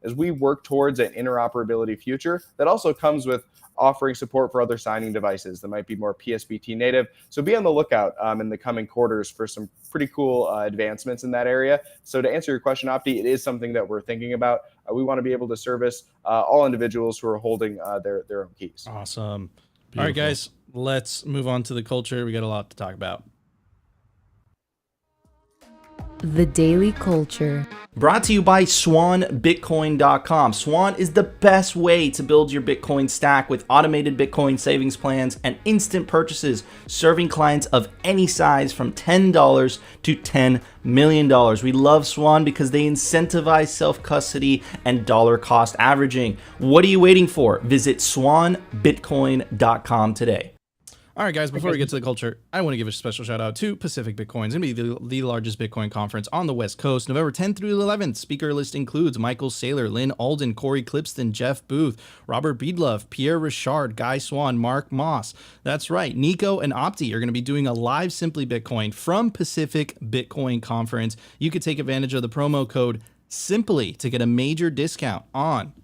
as we work towards an interoperability future, that also comes with offering support for other signing devices that might be more PSBT native. So be on the lookout in the coming quarters for some pretty cool advancements in that area. So to answer your question, Opti, it is something that we're thinking about. We want to be able to service all individuals who are holding their own keys.
Awesome.
Beautiful.
All right, guys, let's move on to the culture. We got a lot to talk about.
The Daily Culture.
Brought to you by SwanBitcoin.com. Swan is the best way to build your Bitcoin stack with automated Bitcoin savings plans and instant purchases, serving clients of any size from $10 to $10 million. We love Swan because they incentivize self-custody and dollar cost averaging. What are you waiting for? Visit SwanBitcoin.com today. All right, guys, before we get to the culture, I want to give a special shout out to Pacific Bitcoin. It's going to be the largest Bitcoin conference on the West Coast, November 10th through 11th. Speaker list includes Michael Saylor, Lynn Alden, Corey Clipston, Jeff Booth, Robert Beedlove, Pierre Richard, Guy Swan, Mark Moss. That's right. Nico and Opti are going to be doing a live Simply Bitcoin from Pacific Bitcoin Conference. You could take advantage of the promo code SIMPLY to get a major discount on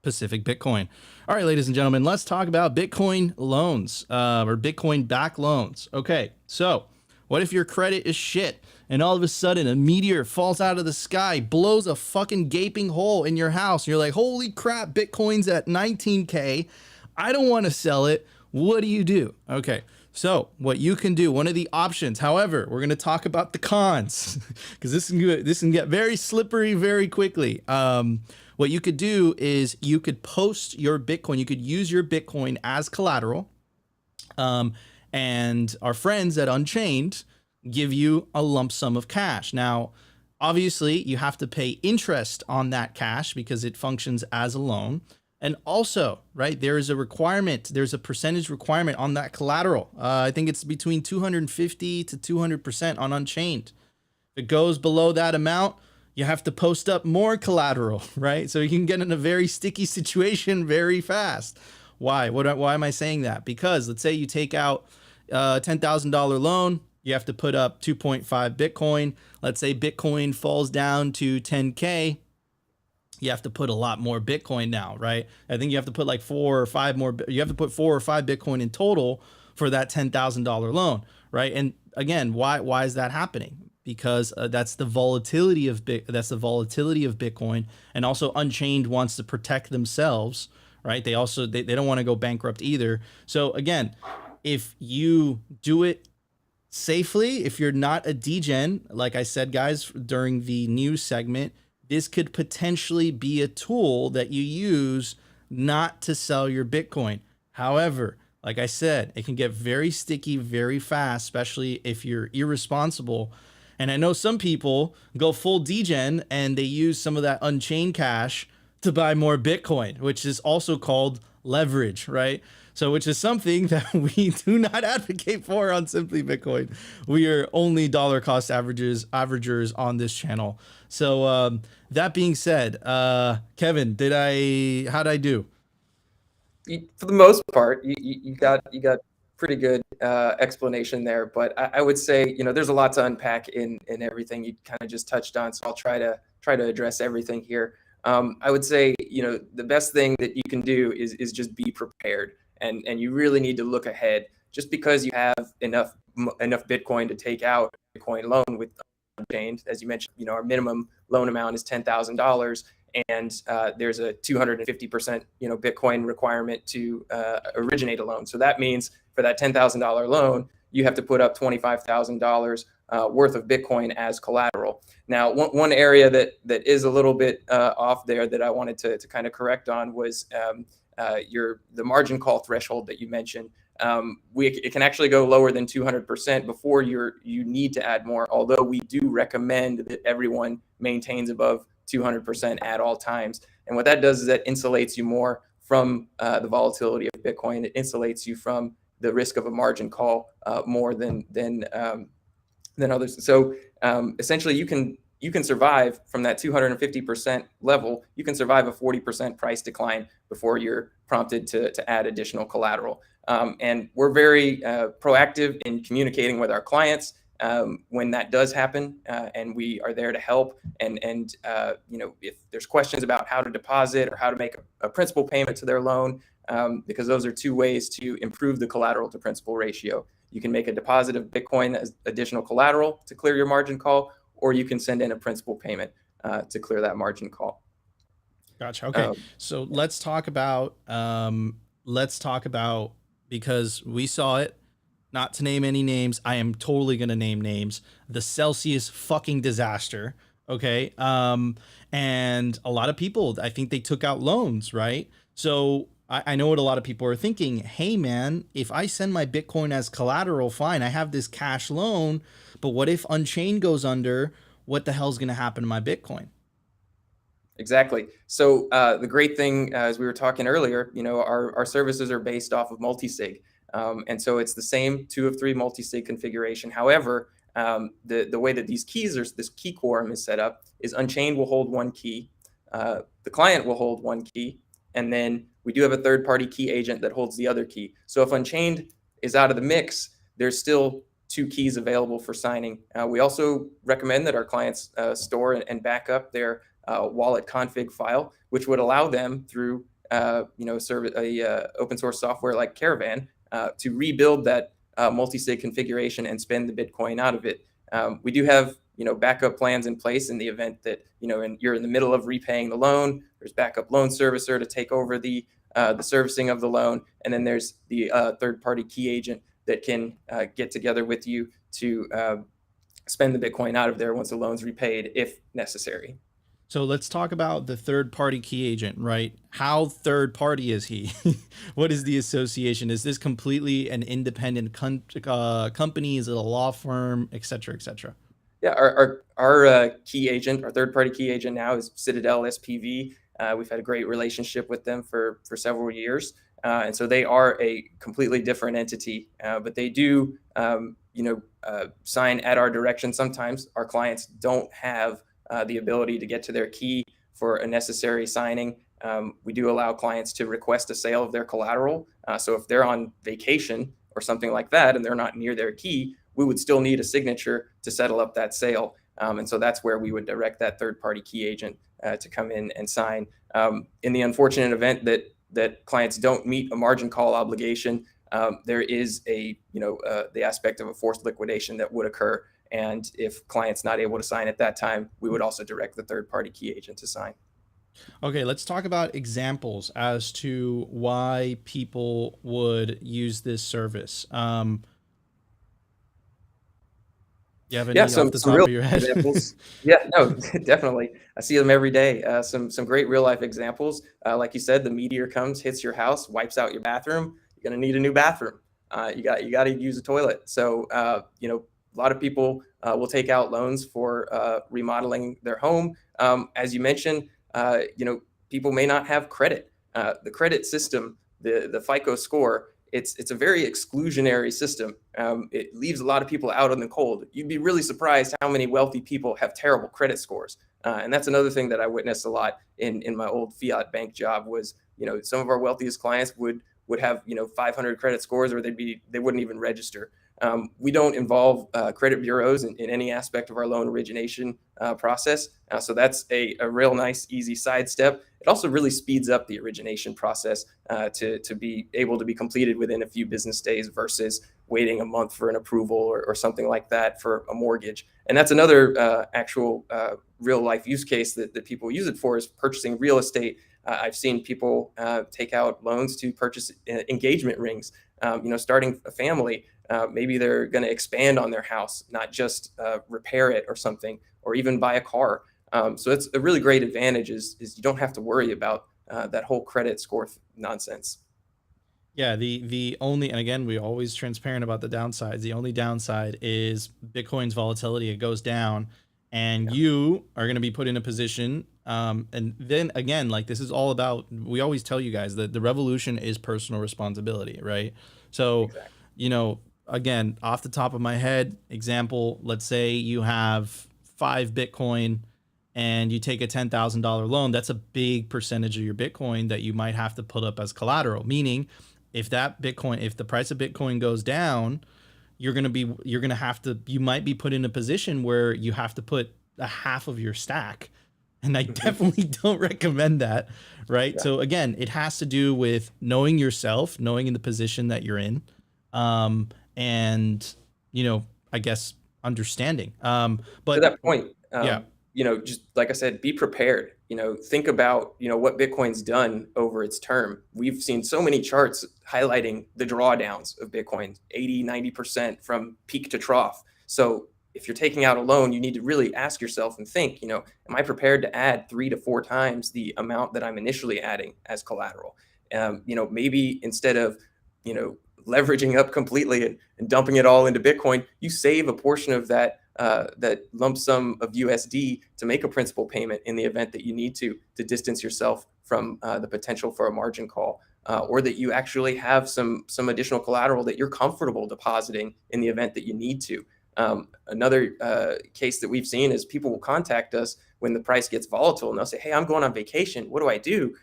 Pacific Bitcoin. All right, ladies and gentlemen, let's talk about Bitcoin loans or Bitcoin back loans. Okay, so what if your credit is shit and all of a sudden a meteor falls out of the sky, blows a fucking gaping hole in your house, and you're like, holy crap, Bitcoin's at 19K. I don't want to sell it. What do you do? Okay, so what you can do, one of the options, however, we're going to talk about the cons because this can get very slippery very quickly. What you could do is you could post your Bitcoin. You could use your Bitcoin as collateral. And our friends at Unchained give you a lump sum of cash. Now, obviously, you have to pay interest on that cash because it functions as a loan. And also, right, there is a requirement. There's a percentage requirement on that collateral. I think it's between 250 to 200% on Unchained. If it goes below that amount, you have to post up more collateral, right? So you can get in a very sticky situation very fast. Why? Why am I saying that? Because let's say you take out a $10,000 loan, you have to put up 2.5 Bitcoin. Let's say Bitcoin falls down to 10K. You have to put a lot more Bitcoin now, right? I think you have to put like 4 or 5 more. You have to put 4 or 5 Bitcoin in total for that $10,000 loan, right? And again, why is that happening? Because that's the volatility of Bitcoin, and also Unchained wants to protect themselves, right? They don't want to go bankrupt either. So again, if you do it safely, if you're not a degen, like I said, guys, during the news segment, this could potentially be a tool that you use not to sell your Bitcoin. However, like I said, it can get very sticky very fast, especially if you're irresponsible. And I know some people go full degen and they use some of that Unchained cash to buy more Bitcoin, which is also called leverage, right? So, which is something that we do not advocate for on Simply Bitcoin. We are only dollar cost averagers on this channel. So, that being said, Kevin, how'd I do?
For the most part, you got pretty good explanation there. But I would say, there's a lot to unpack in everything you kind of just touched on. So I'll try to address everything here. I would say, the best thing that you can do is just be prepared, and you really need to look ahead. Just because you have enough Bitcoin to take out a Bitcoin loan with unchained, as you mentioned, our minimum loan amount is $10,000. And there's a 250% Bitcoin requirement to originate a loan. So that means for that $10,000 loan, you have to put up $25,000 worth of Bitcoin as collateral. Now, one area that is a little bit off there that I wanted to kind of correct on was the margin call threshold that you mentioned. It can actually go lower than 200% before you need to add more. Although we do recommend that everyone maintains above 200% at all times. And what that does is that insulates you more from the volatility of Bitcoin. It insulates you from the risk of a margin call more than others. So essentially, you can survive from that 250% level. You can survive a 40% price decline before you're prompted to add additional collateral. And we're very proactive in communicating with our clients when that does happen, and we are there to help. And if there's questions about how to deposit or how to make a principal payment to their loan, because those are two ways to improve the collateral to principal ratio. You can make a deposit of Bitcoin as additional collateral to clear your margin call, or you can send in a principal payment to clear that margin call.
Gotcha. Okay, so let's talk about because we saw it. Not to name any names, I am totally gonna name names. The Celsius fucking disaster. Okay, and a lot of people, I think they took out loans, right? So I know what a lot of people are thinking. Hey man, if I send my Bitcoin as collateral, fine, I have this cash loan, but what if Unchained goes under? What the hell's gonna happen to my Bitcoin?
Exactly. So the great thing, as we were talking earlier, our services are based off of Multisig. And so it's the same 2 of 3 multi-sig configuration. However, the way that these keys, this key quorum is set up, is Unchained will hold 1 key, the client will hold 1 key, and then we do have a third-party key agent that holds the other key. So if Unchained is out of the mix, there's still 2 keys available for signing. We also recommend that our clients store and back up their wallet config file, which would allow them through open source software like Caravan to rebuild that multi-sig configuration and spend the Bitcoin out of it. We do have backup plans in place in the event that and you're in the middle of repaying the loan. There's backup loan servicer to take over the servicing of the loan, and then there's the third-party key agent that can get together with you to spend the Bitcoin out of there once the loan's repaid, if necessary.
So let's talk about the third-party key agent, right? How third-party is he? What is the association? Is this completely an independent company? Is it a law firm, et cetera, et cetera?
Yeah, our key agent, our third-party key agent now is Citadel SPV. We've had a great relationship with them for several years. And so they are a completely different entity, but they do, sign at our direction. Sometimes our clients don't have the ability to get to their key for a necessary signing. We do allow clients to request a sale of their collateral. So if they're on vacation or something like that and they're not near their key, we would still need a signature to settle up that sale. And so that's where we would direct that third-party key agent to come in and sign. In the unfortunate event that clients don't meet a margin call obligation, there is the aspect of a forced liquidation that would occur. And if client's not able to sign at that time, we would also direct the third-party key agent to sign.
Okay, let's talk about examples as to why people would use this service. You have any off the top of your head?
Examples. Yeah, no, definitely. I see them every day. Some great real life examples. Like you said, the meteor comes, hits your house, wipes out your bathroom. You're gonna need a new bathroom. You got to use a toilet. So a lot of people will take out loans for remodeling their home. As you mentioned, people may not have credit. The credit system the FICO score, it's a very exclusionary system. It leaves a lot of people out in the cold. You'd be really surprised how many wealthy people have terrible credit scores. And that's another thing that I witnessed a lot in my old fiat bank job was, some of our wealthiest clients would have, 500 credit scores, or they wouldn't even register. We don't involve credit bureaus in any aspect of our loan origination process. So that's a real nice, easy sidestep. It also really speeds up the origination process to be able to be completed within a few business days versus waiting a month for an approval or something like that for a mortgage. And that's another actual real life use case that people use it for, is purchasing real estate. I've seen people take out loans to purchase engagement rings, starting a family. Maybe they're going to expand on their house, not just repair it or something, or even buy a car. So it's a really great advantage is you don't have to worry about that whole credit score nonsense.
Yeah, the only, and again, we're always transparent about the downsides. The only downside is Bitcoin's volatility. It goes down, and you are going to be put in a position. And then again, like, this is all about, we always tell you guys that the revolution is personal responsibility, right? So,
Exactly.
Again, off the top of my head, example, let's say you have 5 Bitcoin and you take a $10,000 loan. That's a big percentage of your Bitcoin that you might have to put up as collateral. Meaning, if the price of Bitcoin goes down, you might be put in a position where you have to put a half of your stack. And I definitely don't recommend that, right?
Yeah.
So again, it has to do with knowing yourself, knowing in the position that you're in, and I guess understanding. But
to that point,
yeah,
just like I said, be prepared. Think about what Bitcoin's done over its term. We've seen so many charts highlighting the drawdowns of Bitcoin, 80-90% from peak to trough. So if you're taking out a loan, you need to really ask yourself and think, am I prepared to add 3 to 4 times the amount that I'm initially adding as collateral? Maybe instead of leveraging up completely and dumping it all into Bitcoin, you save a portion of that lump sum of USD to make a principal payment in the event that you need to distance yourself from the potential for a margin call, or that you actually have some additional collateral that you're comfortable depositing in the event that you need to. Another case that we've seen is people will contact us when the price gets volatile, and they'll say, "Hey, I'm going on vacation. What do I do?"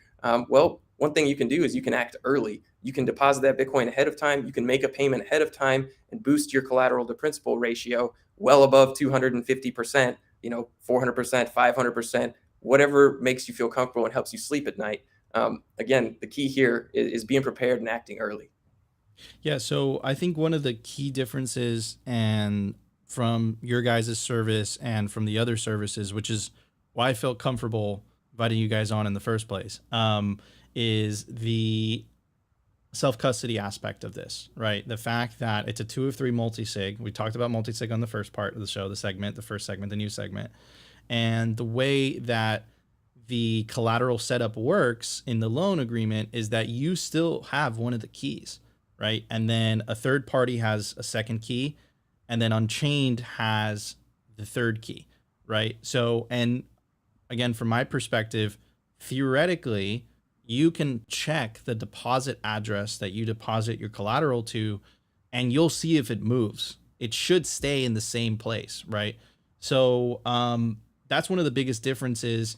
Well, one thing you can do is you can act early. You can deposit that Bitcoin ahead of time. You can make a payment ahead of time and boost your collateral to principal ratio well above 250%, 400%, 500%, whatever makes you feel comfortable and helps you sleep at night. Again, the key here is being prepared and acting early.
Yeah, so I think one of the key differences, and from your guys' service and from the other services, which is why I felt comfortable inviting you guys on in the first place, is the self-custody aspect of this, right? The fact that it's a 2 of 3 multisig. We talked about multisig on the first part of the show, the first segment, the new segment. And the way that the collateral setup works in the loan agreement is that you still have one of the keys, right? And then a third party has a second key, and then Unchained has the third key, right? So, and again, from my perspective, theoretically, you can check the deposit address that you deposit your collateral to, and you'll see if it moves. It should stay in the same place, right? So that's one of the biggest differences.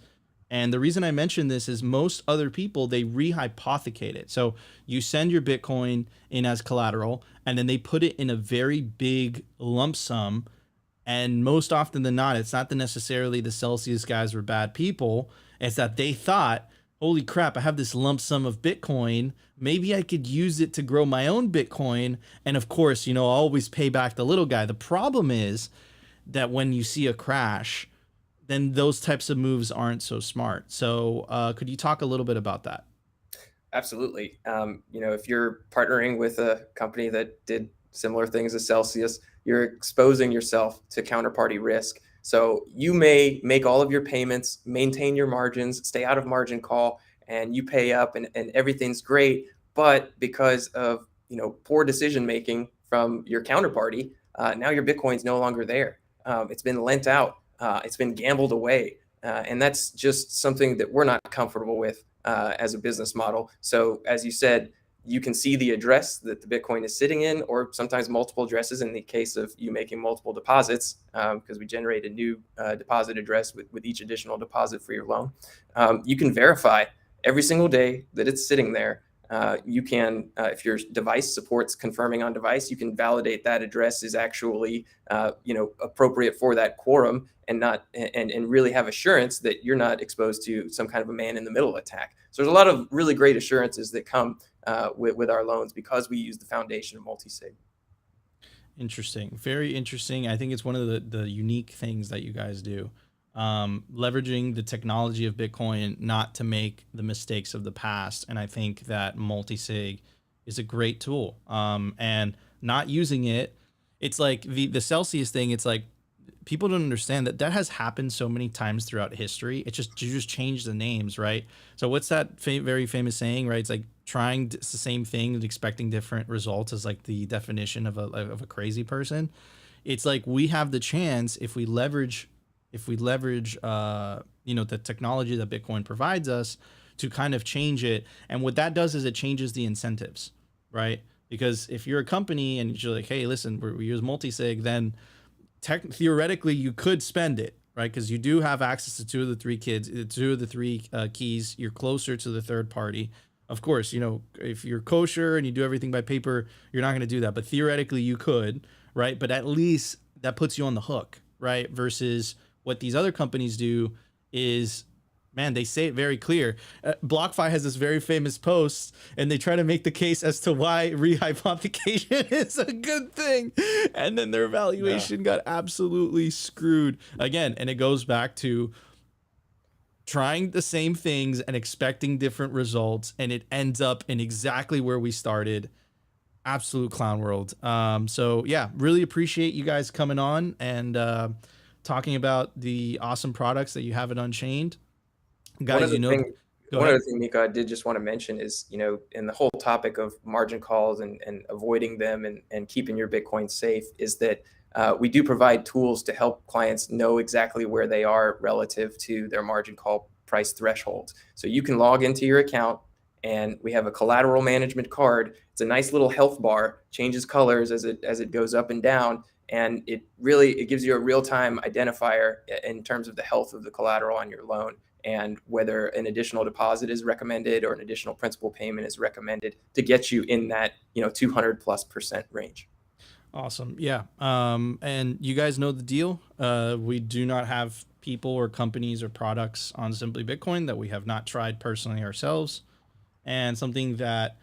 And the reason I mention this is most other people, they rehypothecate it. So you send your Bitcoin in as collateral, and then they put it in a very big lump sum. And most often than not, it's not necessarily the Celsius guys were bad people. It's that they thought, holy crap, I have this lump sum of Bitcoin. Maybe I could use it to grow my own Bitcoin. And of course, I'll always pay back the little guy. The problem is that when you see a crash, then those types of moves aren't so smart. So could you talk a little bit about that?
Absolutely. If you're partnering with a company that did similar things as Celsius, you're exposing yourself to counterparty risk. So you may make all of your payments, maintain your margins, stay out of margin call, and you pay up and everything's great. But because of poor decision making from your counterparty, now your Bitcoin's no longer there. It's been lent out. It's been gambled away. And that's just something that we're not comfortable with as a business model. So as you said, you can see the address that the Bitcoin is sitting in, or sometimes multiple addresses in the case of you making multiple deposits, because we generate a new deposit address with each additional deposit for your loan. You can verify every single day that it's sitting there. You can, if your device supports confirming on device, you can validate that address is actually, appropriate for that quorum, and really have assurance that you're not exposed to some kind of a man-in-the-middle attack. So there's a lot of really great assurances that come with our loans because we use the foundation of Multisig.
Interesting. Very interesting. I think it's one of the unique things that you guys do. Leveraging the technology of Bitcoin not to make the mistakes of the past. And I think that Multisig is a great tool. And not using it, it's like the Celsius thing. It's like people don't understand that has happened so many times throughout history. It's just, you just change the names, right? So what's that very famous saying, right? It's like it's the same thing and expecting different results is like the definition of a crazy person. It's like we have the chance if we leverage the technology that Bitcoin provides us to kind of change it. And what that does is it changes the incentives, right? Because if you're a company and you're like, hey, listen, we use Multisig, then theoretically you could spend it, right? Because you do have access to two of the three keys. You're closer to the third party. Of course, if you're kosher and you do everything by paper, you're not going to do that. But theoretically you could, right? But at least that puts you on the hook, right? Versus what these other companies do is, man, they say it very clear. BlockFi has this very famous post, and they try to make the case as to why rehypothecation is a good thing. And then their valuation got absolutely screwed again. And it goes back to trying the same things and expecting different results. And it ends up in exactly where we started. Absolute clown world. So yeah, really appreciate you guys coming on and talking about the awesome products that you have at Unchained. Guys,
one other thing, Nico, I did just want to mention is, in the whole topic of margin calls and avoiding them and keeping your Bitcoin safe, is that we do provide tools to help clients know exactly where they are relative to their margin call price thresholds. So you can log into your account, and we have a collateral management card. It's a nice little health bar, changes colors as it goes up and down. And it gives you a real-time identifier in terms of the health of the collateral on your loan, and whether an additional deposit is recommended or an additional principal payment is recommended to get you in that 200+% range.
Awesome. Yeah. And you guys know the deal. We do not have people or companies or products on Simply Bitcoin that we have not tried personally ourselves. And something that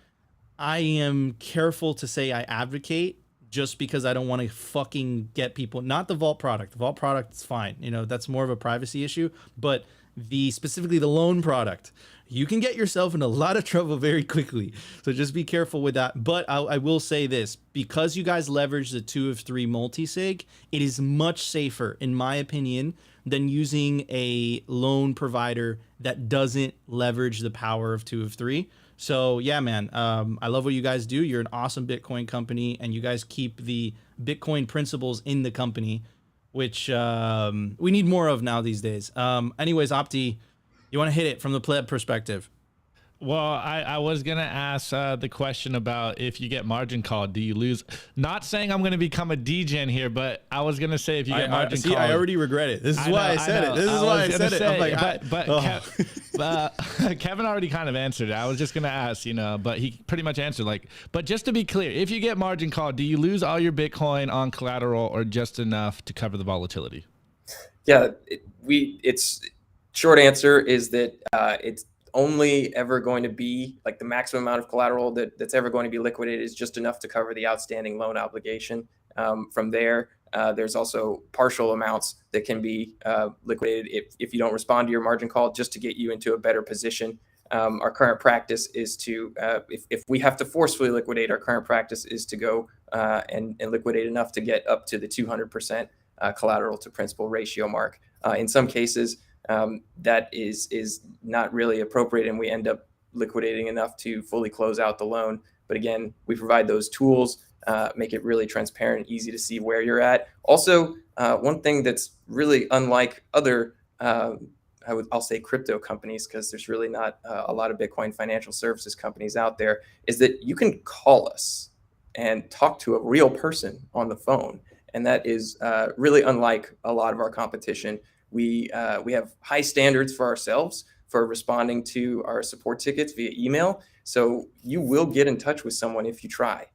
I am careful to say I advocate, just because I don't want to fucking get people, not the vault product. The vault product is fine. That's more of a privacy issue, but specifically the loan product, you can get yourself in a lot of trouble very quickly. So just be careful with that. But I will say this, because you guys leverage the 2 of 3 Multisig, it is much safer, in my opinion, than using a loan provider that doesn't leverage the power of 2 of 3. So yeah, man, I love what you guys do. You're an awesome Bitcoin company, and you guys keep the Bitcoin principles in the company, which we need more of now these days. Anyways, Opti, you want to hit it from the pleb perspective?
Well, I was going to ask the question about if you get margin called, do you lose? Not saying I'm going to become a degen here, but I was going to say if you get margin called.
I already regret it. This is why I said it. This is why I said it. I'm like,
Kevin already kind of answered it. I was just going to ask, but he pretty much answered but just to be clear, if you get margin called, do you lose all your Bitcoin on collateral or just enough to cover the volatility?
Yeah, it's short answer is that it's only ever going to be like the maximum amount of collateral that's ever going to be liquidated is just enough to cover the outstanding loan obligation. From there, there's also partial amounts that can be liquidated if you don't respond to your margin call, just to get you into a better position. Our current practice is to, if we have to forcefully liquidate, our current practice is to go and liquidate enough to get up to the 200% collateral to principal ratio mark. In some cases, that is not really appropriate, and we end up liquidating enough to fully close out the loan. But again, we provide those tools, make it really transparent, easy to see where you're at. Also, one thing that's really unlike other I'll say crypto companies, because there's really not a lot of Bitcoin financial services companies out there, is that you can call us and talk to a real person on the phone. And that is really unlike a lot of our competition. We have high standards for ourselves for responding to our support tickets via email. So you will get in touch with someone if you try.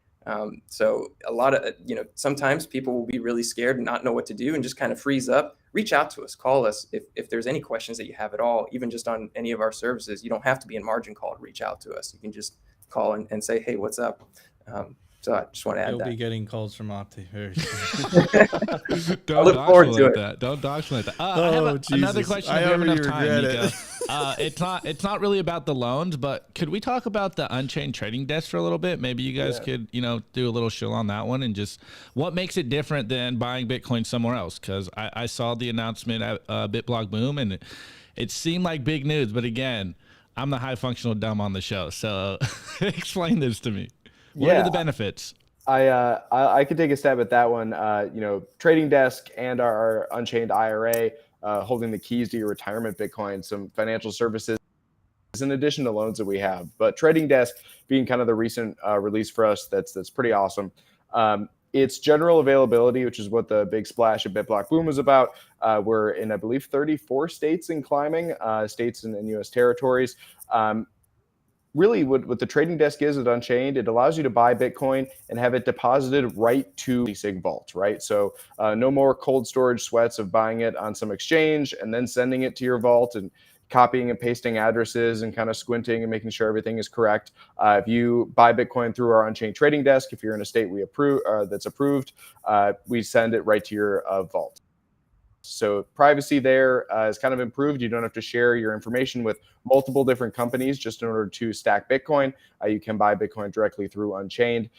So a lot of, sometimes people will be really scared and not know what to do and just kind of freeze up. Reach out to us, call us if there's any questions that you have at all, even just on any of our services. You don't have to be in margin call to reach out to us. You can just call and say, hey, what's up? So I just want to add
You'll
that.
be getting calls from Opti very soon.
Don't
look
dox
forward
me
to
like
it.
that. Don't dox me like that. I have
Oh,
another
Jesus.
question.
I
If we have
already
enough time,
regret
Nico. It's not really about the loans, but could we talk about the Unchained trading desk for a little bit? Maybe you guys could, do a little shill on that one and just what makes it different than buying Bitcoin somewhere else? Because I saw the announcement at BitBlock Boom, and it seemed like big news. But again, I'm the high functional dumb on the show, so explain this to me. What are the benefits?
I could take a stab at that one. Trading desk and our Unchained IRA, holding the keys to your retirement Bitcoin, some financial services in addition to loans that we have. But trading desk being kind of the recent release for us, that's pretty awesome. It's general availability, which is what the big splash at BitBlock Boom was about. We're in, I believe, 34 states and climbing, states and U.S. territories. Really, what the trading desk is at Unchained, it allows you to buy Bitcoin and have it deposited right to Multisig vault, right? So no more cold storage sweats of buying it on some exchange and then sending it to your vault and copying and pasting addresses and kind of squinting and making sure everything is correct. If you buy Bitcoin through our Unchained trading desk, if you're in a state we approve that's approved, we send it right to your vault. So privacy there is kind of improved. You don't have to share your information with multiple different companies just in order to stack Bitcoin. You can buy Bitcoin directly through Unchained.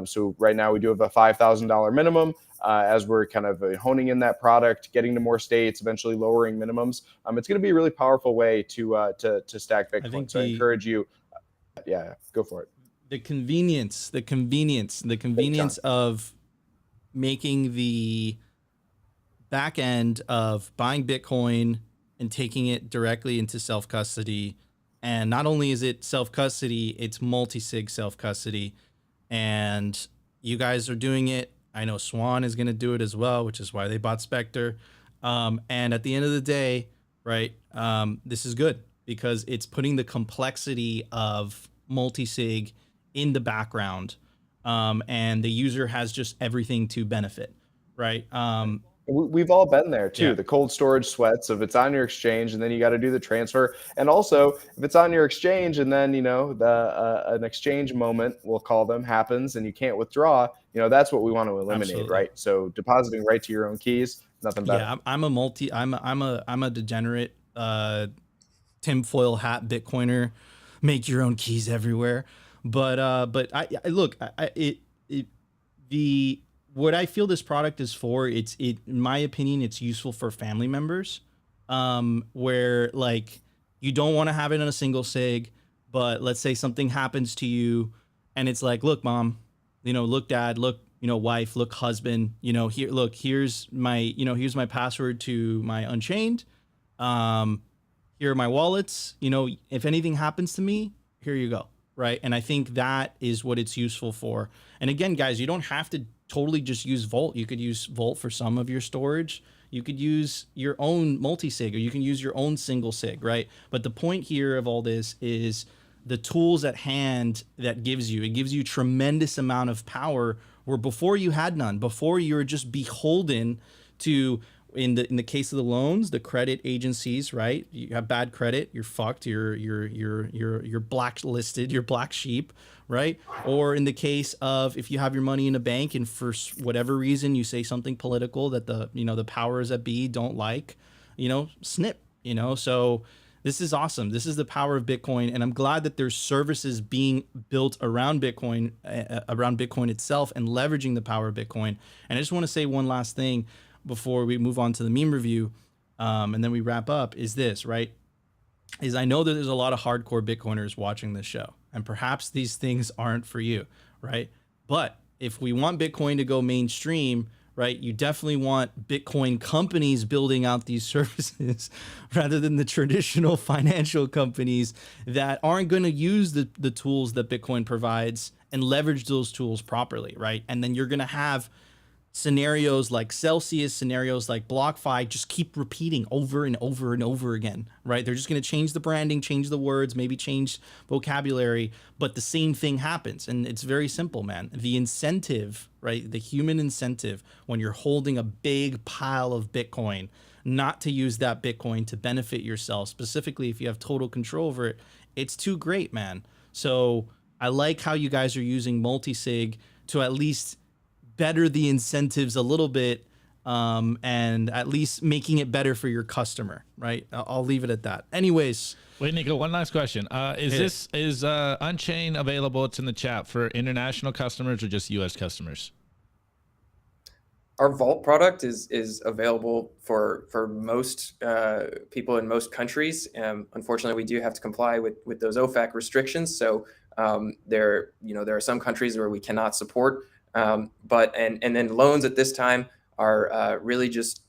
So right now we do have a $5,000 minimum as we're kind of honing in that product, getting to more states, eventually lowering minimums. It's going to be a really powerful way to stack Bitcoin. So I encourage you. Go for it.
The convenience of making the back end of buying Bitcoin and taking it directly into self-custody. And not only is it self-custody, it's multi-sig self-custody. And you guys are doing it. I know Swan is going to do it as well, which is why they bought Spectre. And at the end of the day, right, this is good because it's putting the complexity of multi-sig in the background. And the user has just everything to benefit, right?
We've all been there too.
Yeah.
The cold storage sweats of it's on your exchange and then you got to do the transfer. And also if it's on your exchange and then, an exchange moment, we'll call them, happens and you can't withdraw, that's what we want to eliminate.
Absolutely.
Right? So depositing right to your own keys, nothing better.
Yeah, I'm a degenerate tinfoil hat Bitcoiner, make your own keys everywhere. But I look, what I feel this product is for, in my opinion, it's useful for family members, where like you don't want to have it on a single sig, but let's say something happens to you and it's like, look, mom, look, dad, look, wife, look, husband, here, look, here's my password to my Unchained. Here are my wallets. If anything happens to me, here you go. Right. And I think that is what it's useful for. And again, guys, you don't have to totally just use Vault. You could use Vault for some of your storage. You could use your own multi-sig or you can use your own single sig, right? But the point here of all this is the tools at hand that it gives you tremendous amount of power where before you had none, before you were just beholden to, in the case of the loans, the credit agencies, right? You have bad credit, you're fucked, you're blacklisted, you're black sheep, right? Or in the case of if you have your money in a bank and for whatever reason you say something political that the powers that be don't like, snip, So this is awesome. This is the power of Bitcoin, and I'm glad that there's services being built around Bitcoin itself and leveraging the power of Bitcoin. And I just want to say one last thing before we move on to the meme review, and then we wrap up, is this, right? Is I know that there's a lot of hardcore Bitcoiners watching this show, and perhaps these things aren't for you, right? But if we want Bitcoin to go mainstream, right? You definitely want Bitcoin companies building out these services rather than the traditional financial companies that aren't going to use the tools that Bitcoin provides and leverage those tools properly, right? And then you're going to have scenarios like Celsius, scenarios like BlockFi just keep repeating over and over and over again, right? They're just going to change the branding, change the words, maybe change vocabulary, but the same thing happens. And it's very simple, man. The incentive, right? The human incentive when you're holding a big pile of Bitcoin, not to use that Bitcoin to benefit yourself, specifically if you have total control over it, it's too great, man. So I like how you guys are using Multisig to at least better the incentives a little bit, and at least making it better for your customer, right? I'll leave it at that. Anyways.
Wait, Nico, one last question. Is Unchained available? It's in the chat for international customers or just US customers?
Our Vault product is available for most people in most countries. Unfortunately, we do have to comply with those OFAC restrictions. So there are some countries where we cannot support. But then loans at this time are really just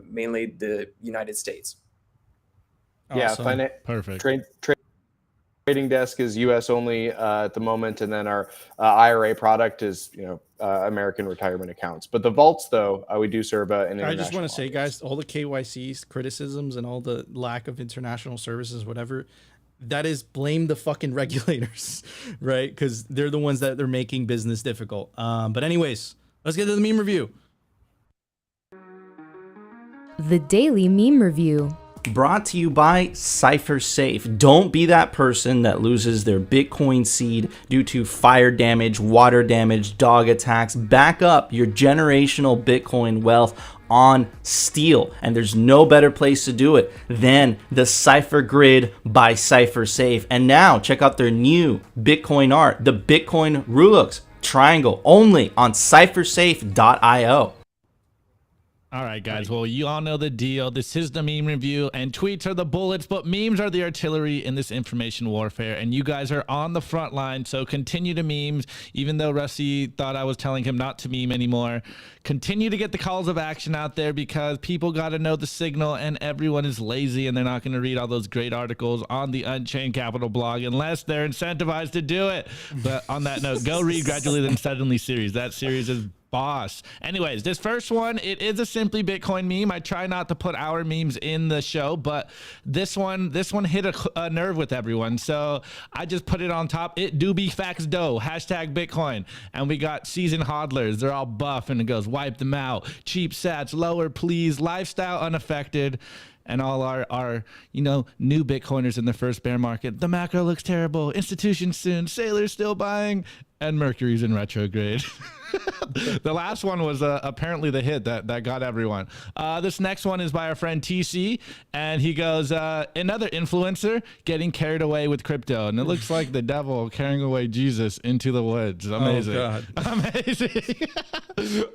mainly the United States.
Awesome.
Yeah,
Perfect.
Trading desk is U.S. only at the moment, and then our IRA product is American retirement accounts. But the vaults, though, we do serve an international.
I just want to say, guys, all the KYCs, criticisms, and all the lack of international services, whatever, that is blame the fucking regulators, right? Because they're the ones that are making business difficult. But anyways, let's get to the meme review.
The Daily Meme Review.
Brought to you by CipherSafe. Don't be that person that loses their Bitcoin seed due to fire damage, water damage, dog attacks. Back up your generational Bitcoin wealth on steel, and there's no better place to do it than the Cypher Grid by CipherSafe. And now check out their new Bitcoin art, the Bitcoin Rulux triangle, only on cyphersafe.io.
All right, guys. Well, you all know the deal. This is the meme review, and tweets are the bullets, but memes are the artillery in this information warfare. And you guys are on the front line, so continue to memes. Even though Rusty thought I was telling him not to meme anymore, continue to get the calls of action out there because people got to know the signal, and everyone is lazy, and they're not going to read all those great articles on the Unchained Capital blog unless they're incentivized to do it. But on that note, go read Gradually Then Suddenly series. That series is boss. Anyways, this first one, it is a Simply Bitcoin meme. I try not to put our memes in the show, but this one hit a nerve with everyone, so I just put it on top. It do be facts dough, #Bitcoin. And we got seasoned hodlers. They're all buff, and it goes, wipe them out. Cheap sats, lower please, lifestyle unaffected. And all our new Bitcoiners in the first bear market. The macro looks terrible. Institutions soon. Sailors still buying. And Mercury's in retrograde. The last one was apparently the hit that got everyone. This next one is by our friend TC, and he goes, another influencer getting carried away with crypto. And it looks like the devil carrying away Jesus into the woods. Amazing. Oh, God. Amazing.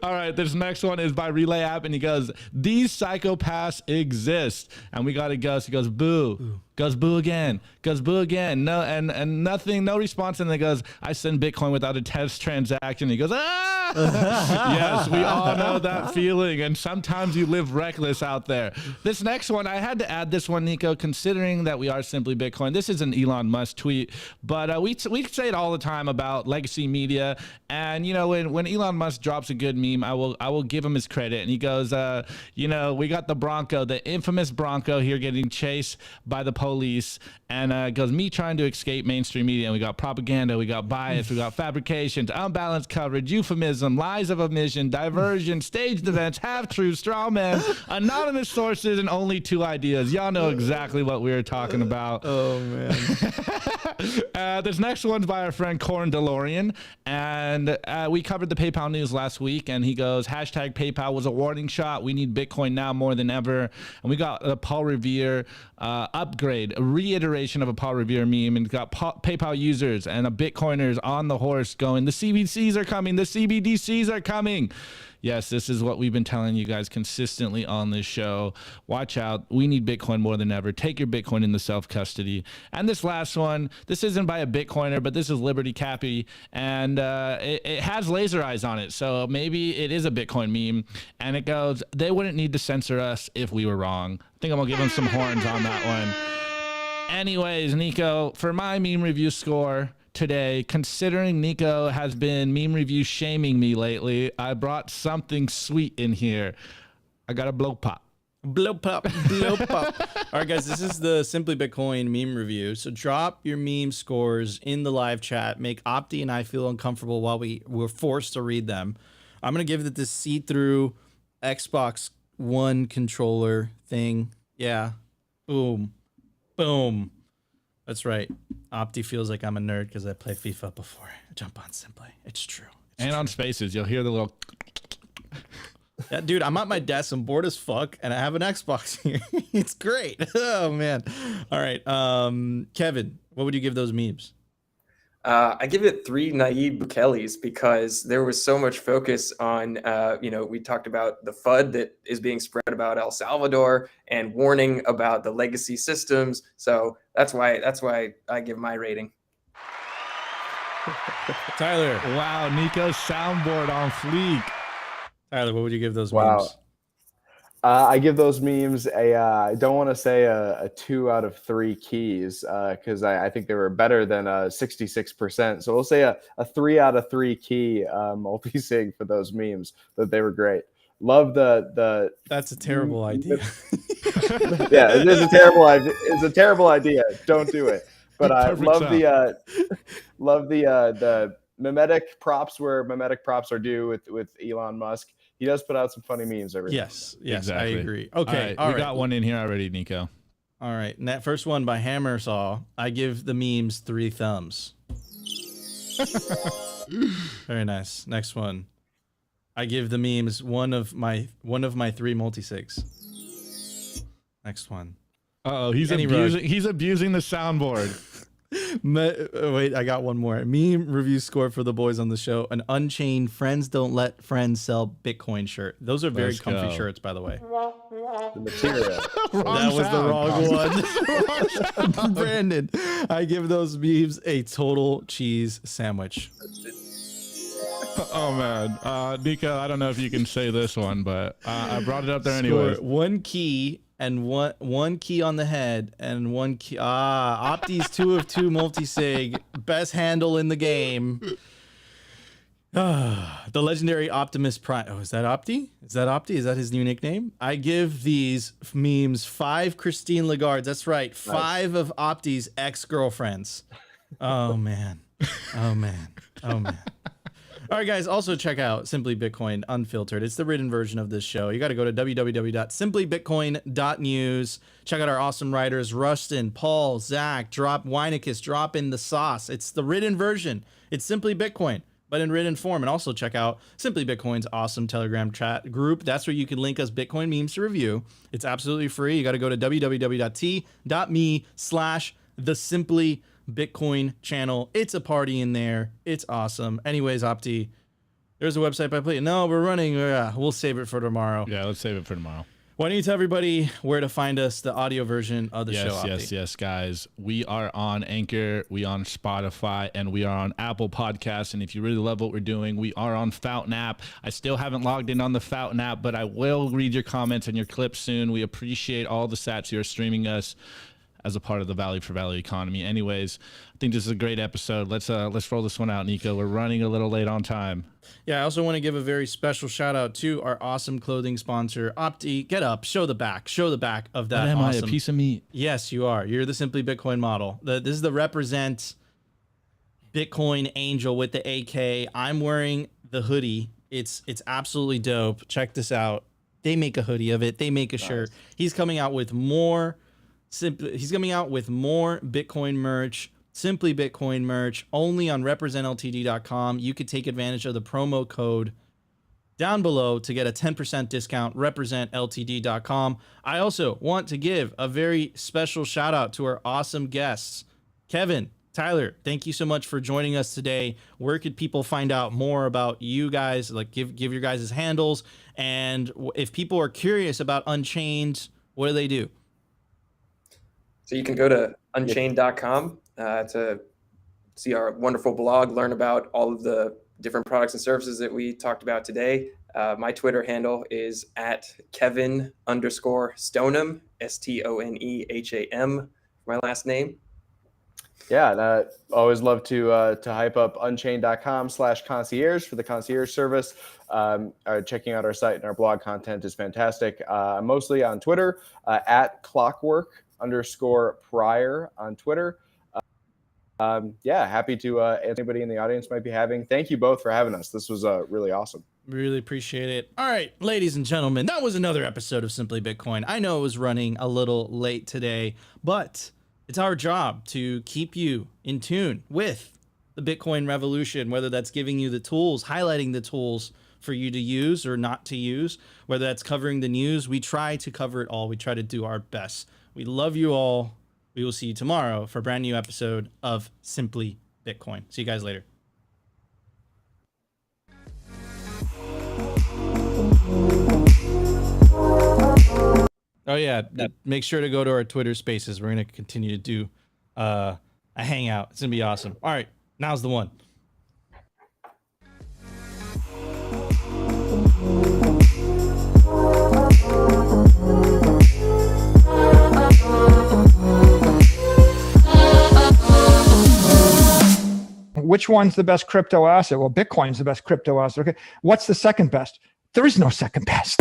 All right, this next one is by Relay App, and he goes, these psychopaths exist. And we got a ghost. He goes, boo. Ooh. Goes boo again, goes boo again. No, and nothing, no response. And then goes, I send Bitcoin without a test transaction. He goes, ah! Yes, we all know that feeling. And sometimes you live reckless out there. This next one, I had to add this one, Nico, considering that we are Simply Bitcoin. This is an Elon Musk tweet, but we say it all the time about legacy media. And when Elon Musk drops a good meme, I will give him his credit. And he goes, we got the Bronco, the infamous Bronco here getting chased by the police, and it goes, me trying to escape mainstream media. And we got propaganda, we got bias, we got fabrications, unbalanced coverage, euphemism, lies of omission, diversion, staged events, half-truths, straw men, anonymous sources, and only two ideas. Y'all know exactly what we were talking about.
Oh, man.
This next one's by our friend Corin DeLorean, and we covered the PayPal news last week, and he goes, #PayPal was a warning shot. We need Bitcoin now more than ever. And we got a Paul Revere upgrade, a reiteration of a Paul Revere meme, and got PayPal users and a Bitcoiners on the horse going, the CBDCs are coming, the CBDCs BDCs are coming. Yes, this is what we've been telling you guys consistently on this show. Watch out. We need Bitcoin more than ever. Take your Bitcoin into self-custody. And this last one, this isn't by a Bitcoiner, but this is Liberty Cappy. And it has laser eyes on it. So maybe it is a Bitcoin meme. And it goes, they wouldn't need to censor us if we were wrong. I think I'm going to give them some horns on that one. Anyways, Nico, for my meme review score today, considering Nico has been meme review shaming me lately, I brought something sweet in here. I got a blow pop.
Blow pop, blow pop. All right, guys, this is the Simply Bitcoin meme review. So drop your meme scores in the live chat. Make Opti and I feel uncomfortable while we're forced to read them. I'm going to give it this see-through Xbox One controller thing. Yeah. Boom. Boom. That's right. Opti feels like I'm a nerd because I play FIFA before I jump on Simply. It's true.
And on Spaces, you'll hear the little...
Yeah, dude, I'm at my desk. I'm bored as fuck, and I have an Xbox here. It's great. Oh, man. All right. Kevin, what would you give those memes?
I give it 3 Nayib Bukelis because there was so much focus on, we talked about the FUD that is being spread about El Salvador and warning about the legacy systems. So that's why I give my rating.
Tyler.
Wow, Nico's soundboard on fleek.
Tyler, what would you give those
Wow.
memes?
I give those memes I don't want to say a 2 out of 3 keys because I think they were better than 66%. So we'll say a 3 out of 3 key multi-sig for those memes. That they were great. Love the.
That's a terrible idea.
Yeah, it is a terrible idea. It's a terrible idea. Don't do it. But I love the mimetic props where mimetic props are due with Elon Musk. He does put out some funny memes every
Yes,
exactly.
I agree. Okay,
all right, we got one in here already, Nico.
All right, and that first one by Hammersaw, I give the memes 3 thumbs. Very nice. Next one, I give the memes one of my 3 multisigs. Next one.
Uh-oh, he's abusing the soundboard.
Wait, I got one more. Meme review score for the boys on the show. An Unchained Friends Don't Let Friends Sell Bitcoin shirt. Those are very comfy shirts, by the way.
The material.
That was the wrong one. Brandon, I give those memes a total cheese sandwich.
Oh, man. Nico, I don't know if you can say this one, but I brought it up there anyway.
1 key and one key on the head and 1 key. Opti's 2 of 2 multisig, best handle in the game. The legendary Optimus Prime. Oh, is that Opti? Is that his new nickname? I give these memes 5 Christine Lagardes. That's right, 5 of Opti's ex-girlfriends. Oh man. Oh man. Oh man. All right, guys, also check out Simply Bitcoin Unfiltered. It's the written version of this show. You got to go to www.simplybitcoin.news. Check out our awesome writers, Rustin, Paul, Zach, Weinicus, drop in the sauce. It's the written version. It's Simply Bitcoin, but in written form. And also check out Simply Bitcoin's awesome Telegram chat group. That's where you can link us Bitcoin memes to review. It's absolutely free. You got to go to www.t.me/the Bitcoin channel. It's a party in there. It's awesome. Anyways, Opti, there's a website by Play. No, we're running. We'll save it for tomorrow.
Yeah, let's save it for tomorrow.
Why don't you tell everybody where to find us, the audio version of the show, Opti?
Yes, guys. We are on Anchor, we are on Spotify, and we are on Apple Podcasts. And if you really love what we're doing, we are on Fountain app. I still haven't logged in on the Fountain app, but I will read your comments and your clips soon. We appreciate all the sats who are streaming us as a part of the value for value economy. Anyways, I think this is a great episode. Let's roll this one out, Nico. We're running a little late on time.
Yeah, I also want to give a very special shout out to our awesome clothing sponsor, Opti. Get up, show the back of that.
What am
awesome.
I, a piece of meat?
Yes, you are. You're the Simply Bitcoin model. This is the Represent Bitcoin Angel with the AK. I'm wearing the hoodie. It's absolutely dope. Check this out. They make a hoodie of it. They make a shirt. He's coming out with more Bitcoin merch, Simply Bitcoin merch, only on representltd.com. You could take advantage of the promo code down below to get a 10% discount, representltd.com. I also want to give a very special shout out to our awesome guests, Kevin, Tyler, thank you so much for joining us today. Where could people find out more about you guys? Like give your guys' handles. And if people are curious about Unchained, what do they do?
So you can go to unchained.com to see our wonderful blog, learn about all of the different products and services that we talked about today. My Twitter handle is at Kevin_Stoneham, STONEHAM, my last name.
Yeah, and I always love to hype up unchained.com/concierge for the concierge service. Checking out our site and our blog content is fantastic. I'm mostly on Twitter, at clockwork_prior on Twitter. Happy to anybody in the audience might be having. Thank you both for having us. This was really awesome.
Really appreciate it. All right, ladies and gentlemen, that was another episode of Simply Bitcoin. I know it was running a little late today, but it's our job to keep you in tune with the Bitcoin revolution, whether that's giving you the tools, highlighting the tools for you to use or not to use, whether that's covering the news. We try to cover it all. We try to do our best. We love you all. We will see you tomorrow for a brand new episode of Simply Bitcoin. See you guys later. Oh yeah, make sure to go to our Twitter Spaces. We're gonna continue to do a hangout. It's gonna be awesome. All right, now's the one.
Which one's the best crypto asset? Well, Bitcoin's the best crypto asset. Okay, what's the second best? There is no second best.